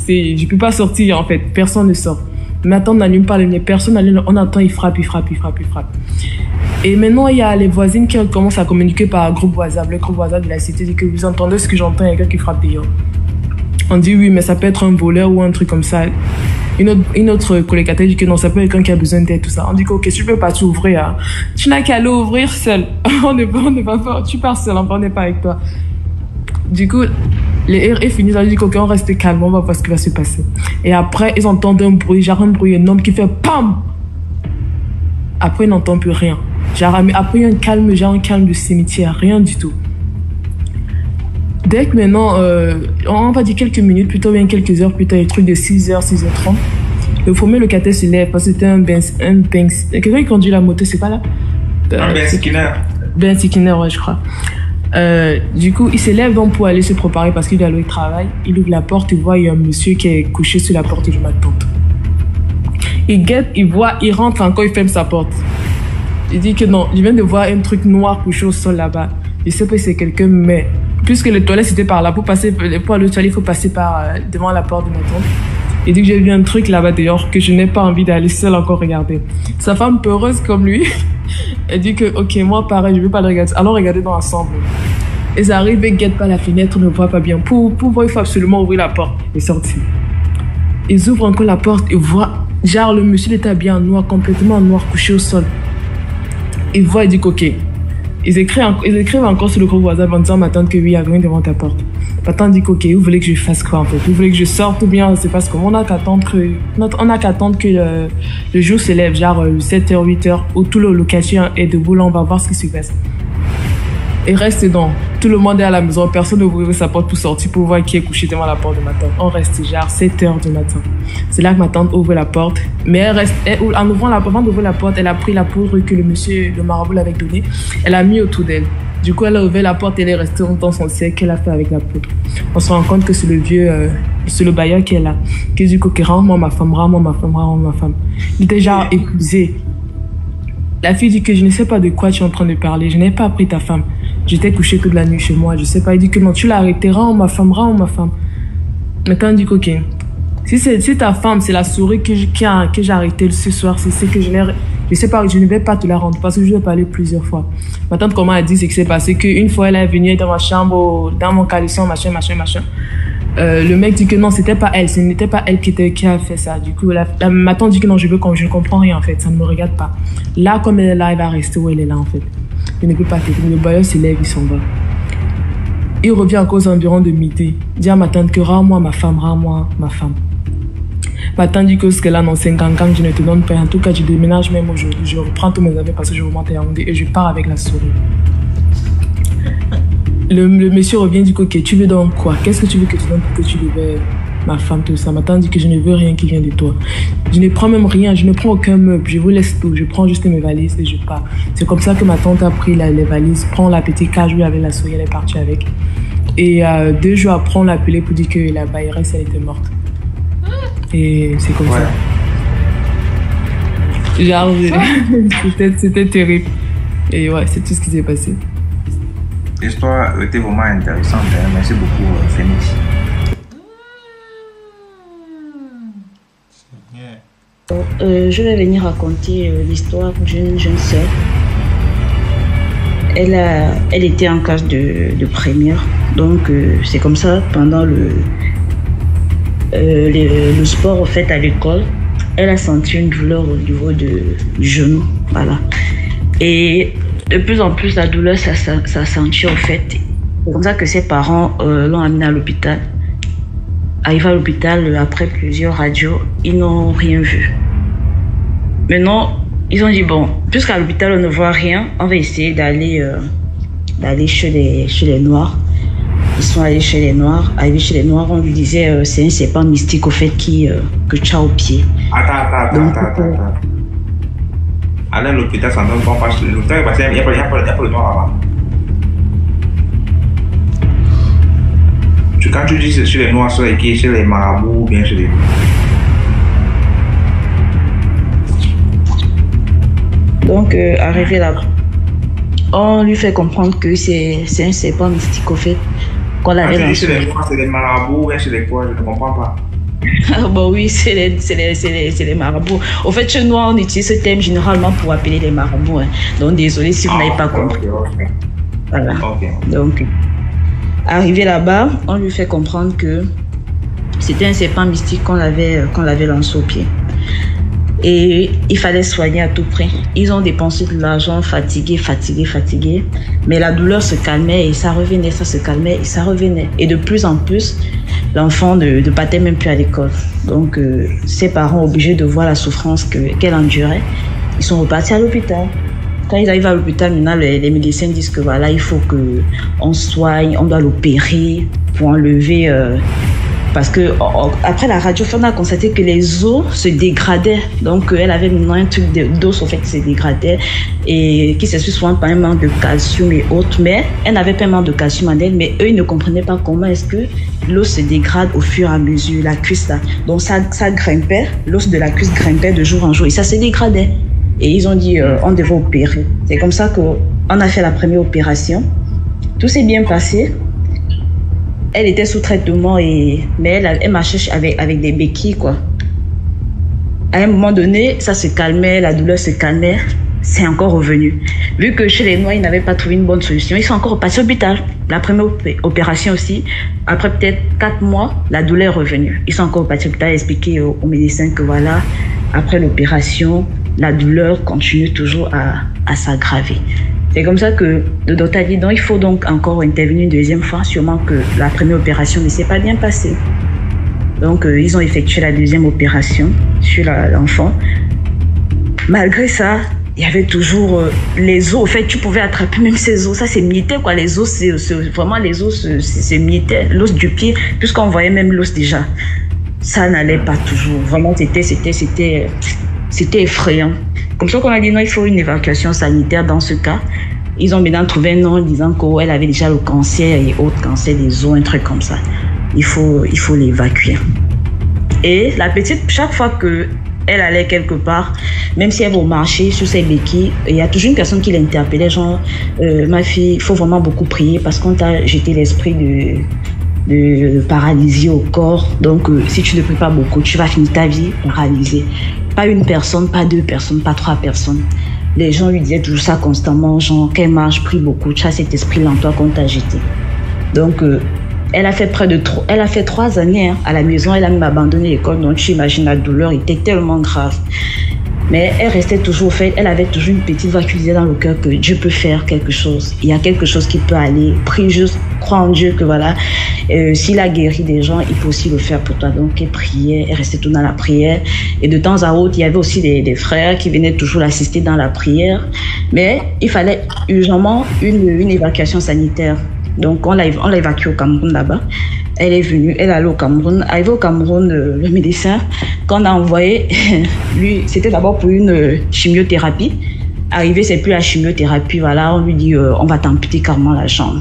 S9: Je peux pas sortir, en fait. Personne ne sort. Ma tante n'allume pas le nez. Personne n'allume. On entend, il frappe. Et maintenant, il y a les voisines qui commencent à communiquer par groupe WhatsApp. Le groupe WhatsApp de la cité dit que vous entendez ce que j'entends, il y a quelqu'un qui frappe dehors. On dit oui, mais ça peut être un voleur ou un truc comme ça. Une autre colocataire dit que non, ça peut être quelqu'un qui a besoin d'aide, tout ça. On dit que ok, tu peux pas t'ouvrir. Hein. Tu n'as qu'à aller ouvrir seul. on n'est pas fort. Tu pars seul, on n'est pas avec toi. Du coup, les RE finissent, on dit qu'ok, on reste calme, on va voir ce qui va se passer. Et après, ils entendent un bruit énorme qui fait PAM. Après, ils n'entendent plus rien. Genre, après, il y a un calme de cimetière, rien du tout. Dès que maintenant, on va dire quelques minutes, plutôt bien quelques heures plus tard, les trucs de 6h, 6h30, le premier locataire se lève parce que c'était quelqu'un qui conduit la moto, c'est pas là
S3: Ben Sikiner.
S9: Ben Sikiner, ouais, je crois. Du coup, il se lève donc pour aller se préparer parce qu'il doit aller au travail. Il ouvre la porte, il voit il y a un monsieur qui est couché sur la porte de ma tante. Il guette, il rentre encore, il ferme sa porte. Il dit que non, je viens de voir un truc noir couché au sol là-bas. Je sais pas si c'est quelqu'un, mais puisque les toilettes c'était par là, pour aller aux toilettes, il faut passer devant la porte de ma tante. Il dit que j'ai vu un truc là-bas dehors que je n'ai pas envie d'aller seule encore regarder. Sa femme peureuse comme lui, elle dit que ok, moi pareil, je veux pas le regarder. Alors regardez dans l'ensemble. Ils arrivent et guettent pas la fenêtre, ne voient pas bien. Pour voir, il faut absolument ouvrir la porte et sortir. Ils ouvrent encore la porte et voient, genre le monsieur était habillé en noir, complètement en noir, couché au sol. Il voit et dit ok, Ils écrivent encore sur le groupe WhatsApp en disant ma tante que oui, il y a quelqu'un devant ta porte. Ma tante dit qu'ok, vous voulez que je fasse quoi en fait? Vous voulez que je sorte ou bien c'est parce qu'on n'a qu'à attendre que le jour se lève, genre 7h, 8h, où tout le quartier est debout, là on va voir ce qui se passe. Et reste dedans. Tout le monde est à la maison, personne ne ouvre sa porte pour sortir pour voir qui est couché devant la porte de ma tante. On reste genre 7h du matin. C'est là que ma tante ouvre la porte. Mais avant d'ouvrir la porte, elle a pris la poudre que le marabout l'avait donnée. Elle a mis autour d'elle. Du coup, elle a ouvert la porte et elle est restée dans son cercle qu'elle a fait avec la poudre. On se rend compte que c'est le vieux, c'est le bailleur qui est là. Qui dit que rends-moi ma femme, rends-moi ma femme, rends-moi ma femme. Il était genre épuisé. La fille dit que je ne sais pas de quoi tu es en train de parler. Je n'ai pas pris ta femme. J'étais couchée toute la nuit chez moi. Je sais pas. Il dit que non, tu l'as arrêtée. Rends ma femme, rends ma femme. Maintenant, il dit que ok. Si ta femme, c'est la souris que j'ai arrêtée ce soir, c'est que je sais pas, je ne vais pas te la rendre parce que je vais parler plusieurs fois. Ma tante, comment elle dit, c'est que c'est passé qu'une fois, elle est venue dans ma chambre, dans mon caleçon, machin. Le mec dit que non, c'était pas elle, ce n'était pas elle qui a fait ça. Du coup, ma tante dit que non, je ne comprends rien en fait, ça ne me regarde pas. Là, comme elle est là, elle va rester où elle est là en fait. Je ne peux pas t'aider. Le bailleur se lève, il s'en va. Il revient encore aux environs de midi. Il dit à ma tante que rends-moi ma femme, rends-moi ma femme. Ma tante dit que ce qu'elle a dans 50 ans, je ne te donne pas. En tout cas, je déménage même aujourd'hui. Je reprends tous mes affaires parce que je remonte à Yaoundé et je pars avec la souris. Le monsieur revient, dit que ok, tu veux donc quoi? Qu'est-ce que tu veux que tu donnes pour que tu libères ma femme, tout ça? Ma tante dit que je ne veux rien qui vient de toi. Je ne prends même rien, je ne prends aucun meuble, je vous laisse tout. Je prends juste mes valises et je pars. C'est comme ça que ma tante a pris les valises, prend la petite cage, lui avec la souris, elle est partie avec. Et 2 jours après, on l'a appelée pour dire que la bailleresse, elle était morte. Et c'est comme ça. Genre, c'était terrible. Et ouais, c'est tout ce qui s'est passé.
S3: L'histoire était vraiment intéressante. Merci beaucoup, Phoenix.
S10: Je vais venir raconter l'histoire d'une jeune sœur. Elle était en classe de première. Donc, c'est comme ça, pendant le sport fait à l'école, elle a senti une douleur au niveau du genou. Voilà. Et de plus en plus, la douleur, ça sentit au fait. C'est comme ça que ses parents l'ont amenée à l'hôpital. Arrivé à l'hôpital, après plusieurs radios, ils n'ont rien vu. Maintenant, ils ont dit, bon, puisqu'à l'hôpital, on ne voit rien, on va essayer d'aller chez les Noirs. Ils sont allés chez les Noirs. Arrivés chez les Noirs, on lui disait, c'est un serpent mystique au fait que tu as au pied.
S3: Attends. Aller à l'hôpital, ça ne donne pas chez l'hôpital parce qu'il n'y a pas le noir là-bas. Quand tu dis chez les noirs, c'est qui? Chez les marabouts ou bien chez les...
S10: Donc, arrivé là, on lui fait comprendre que c'est un serpent mystique au fait.
S3: Quand tu dis chez les noirs, c'est les marabouts ou bien chez les quoi? Je ne comprends pas.
S10: Bon oui, c'est les marabouts. Au fait, chez nous, on utilise ce terme généralement pour appeler les marabouts. Hein. Donc, désolé si vous n'avez pas compris.
S3: Okay.
S10: Voilà. Okay. Donc, arrivé là-bas, on lui fait comprendre que c'était un serpent mystique qu'on l'avait lancé au pied. Et il fallait soigner à tout prix. Ils ont dépensé de l'argent, fatigués. Mais la douleur se calmait et ça revenait, ça se calmait et ça revenait. Et de plus en plus, l'enfant ne partait même plus à l'école. Donc, ses parents, obligés de voir la souffrance qu'elle endurait, ils sont repartis à l'hôpital. Quand ils arrivent à l'hôpital, maintenant, les médecins disent que voilà, il faut qu'on soigne, on doit l'opérer pour enlever... parce que après la radio, on a constaté que les os se dégradaient. Donc, elle avait maintenant un truc d'os, au fait, qui se dégradait et qui s'explique souvent par un manque de calcium et autres. Mais elle n'avait pas un manque de calcium en elle, mais eux, ils ne comprenaient pas comment est-ce que l'os se dégrade au fur et à mesure, la cuisse là. Donc, ça grimpait, l'os de la cuisse grimpait de jour en jour et ça se dégradait. Et ils ont dit, on devait opérer. C'est comme ça qu'on a fait la première opération. Tout s'est bien passé. Elle était sous traitement, mais elle marchait avec des béquilles, quoi. À un moment donné, ça se calmait, la douleur se calmait, c'est encore revenu. Vu que chez les Noirs, ils n'avaient pas trouvé une bonne solution, ils sont encore repassés à l'hôpital. La première opération aussi, après peut-être 4 mois, la douleur est revenue. Ils sont encore repassés à l'hôpital, expliquer aux médecins que voilà, après l'opération, la douleur continue toujours à s'aggraver. C'est comme ça que le docteur a dit non, il faut donc encore intervenir une deuxième fois, sûrement que la première opération ne s'est pas bien passée. Donc ils ont effectué la deuxième opération sur l'enfant. Malgré ça, il y avait toujours les os. En fait, tu pouvais attraper même ces os. Ça, c'est mieté, quoi. Les os, c'est vraiment les os, c'est mieté. L'os du pied, puisqu'on voyait même l'os déjà. Ça n'allait pas toujours. Vraiment, c'était effrayant. Comme ça qu'on a dit non, il faut une évacuation sanitaire dans ce cas. Ils ont maintenant trouvé un nom en disant qu'elle avait déjà le cancer et autres cancers des os, un truc comme ça. Il faut l'évacuer. Et la petite, chaque fois que elle allait quelque part, même si elle va au marché sur ses béquilles, il y a toujours une personne qui l'interpellait, genre ma fille, il faut vraiment beaucoup prier parce qu'on t'a jeté l'esprit de paralysie au corps. Donc si tu ne pries pas beaucoup, tu vas finir ta vie paralysée. Pas une personne, pas deux personnes, pas trois personnes. Les gens lui disaient toujours ça constamment, genre qu'elle marche, prie beaucoup, tu as cet esprit-là en toi qu'on t'a jeté. Donc elle a fait elle a fait 3 années à la maison, elle a même abandonné l'école, donc tu imagines la douleur était tellement grave. Mais elle restait toujours, elle avait toujours une petite voix qui disait dans le cœur que Dieu peut faire quelque chose. Il y a quelque chose qui peut aller. Prie juste, crois en Dieu que voilà, s'il a guéri des gens, il peut aussi le faire pour toi. Donc elle priait, elle restait tout dans la prière. Et de temps à autre, il y avait aussi des frères qui venaient toujours l'assister dans la prière. Mais il fallait urgemment une évacuation sanitaire. Donc on l'a évacuée au Cameroun là-bas. Elle est venue, elle est allée au Cameroun. Arrivée au Cameroun, le médecin, qu'on a envoyé, lui, c'était d'abord pour une chimiothérapie. Arrivé, c'est plus la chimiothérapie, voilà, on lui dit, on va t'amputer carrément la jambe.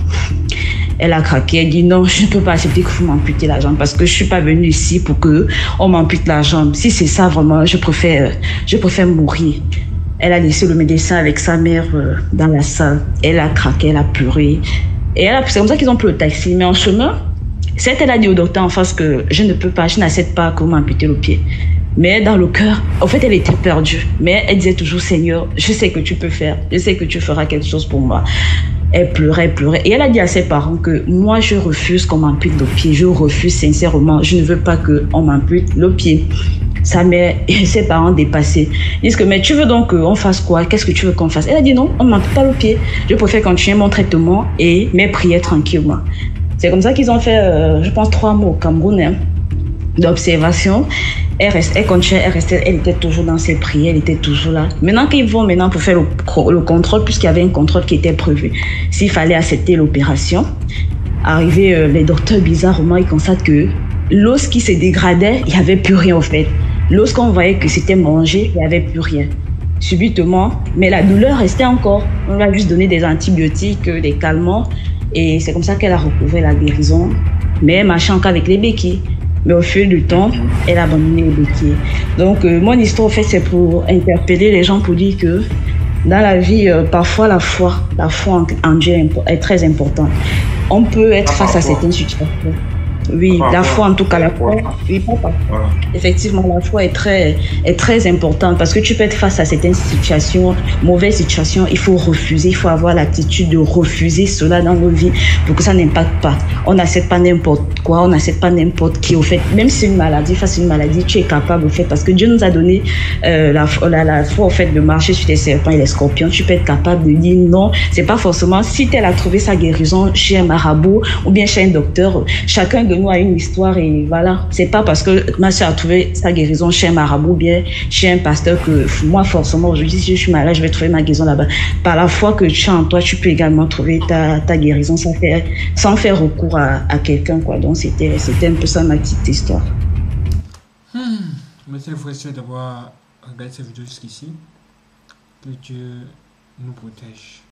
S10: Elle a craqué, elle dit non, je ne peux pas accepter que vous m'amputez la jambe parce que je ne suis pas venue ici pour qu'on m'ampute la jambe. Si c'est ça vraiment, je préfère mourir. Elle a laissé le médecin avec sa mère dans la salle. Elle a craqué, elle a pleuré. Et c'est comme ça qu'ils ont pris le taxi. Mais en chemin, elle a dit au docteur en face que je ne peux pas, je n'accepte pas qu'on m'ampute le pied. Mais dans le cœur, en fait, elle était perdue. Mais elle disait toujours, Seigneur, je sais que tu peux faire, je sais que tu feras quelque chose pour moi. Elle pleurait, elle pleurait. Et elle a dit à ses parents que moi, je refuse qu'on m'ampute le pied. Je refuse sincèrement. Je ne veux pas qu'on m'ampute le pied. Sa mère et ses parents dépassés. Ils disent que, mais tu veux donc qu'on fasse quoi? Qu'est-ce que tu veux qu'on fasse? Elle a dit non, on ne m'ampute pas le pied. Je préfère continuer mon traitement et mes prières tranquillement. C'est comme ça qu'ils ont fait, je pense, 3 mois au Cameroun hein, d'observation. Elle continuait, elle était toujours dans ses prières, elle était toujours là. Maintenant qu'ils vont pour faire le contrôle, puisqu'il y avait un contrôle qui était prévu, s'il fallait accepter l'opération, arrivé, les docteurs, bizarrement, ils constatent que l'os qui se dégradait, il n'y avait plus rien en fait. L'os qu'on voyait que c'était mangé, il n'y avait plus rien. Subitement, mais la douleur restait encore. On lui a juste donné des antibiotiques, des calmants. Et c'est comme ça qu'elle a recouvré la guérison. Mais elle marchait encore avec les béquilles. Mais au fil du temps, elle a abandonné les béquilles. Donc, mon histoire, en fait, c'est pour interpeller les gens pour dire que dans la vie, parfois, la foi en Dieu est très importante. On peut être face à certaines situations. Oui, la foi, en tout cas, la foi. Oui, papa. Effectivement, la foi est très importante parce que tu peux être face à certaines situations, mauvaises situations. Il faut refuser, il faut avoir l'attitude de refuser cela dans nos vies pour que ça n'impacte pas. On n'accepte pas n'importe quoi, on n'accepte pas n'importe qui. Au fait, même si c'est une maladie, face à une maladie, tu es capable, au fait, parce que Dieu nous a donné la foi, au fait, de marcher sur les serpents et les scorpions. Tu peux être capable de dire non. C'est pas forcément si elle a trouvé sa guérison chez un marabout ou bien chez un docteur. Chacun de nous a une histoire et voilà. C'est pas parce que ma soeur a trouvé sa guérison chez un marabout ou bien chez un pasteur que moi, forcément, aujourd'hui, si je suis malade, je vais trouver ma guérison là-bas. Par la foi que tu as en toi, tu peux également trouver ta guérison sans faire recours à quelqu'un, quoi. Donc, c'était un peu ça ma petite histoire.
S1: Merci frère d'avoir regardé cette vidéo jusqu'ici. Que Dieu nous protège.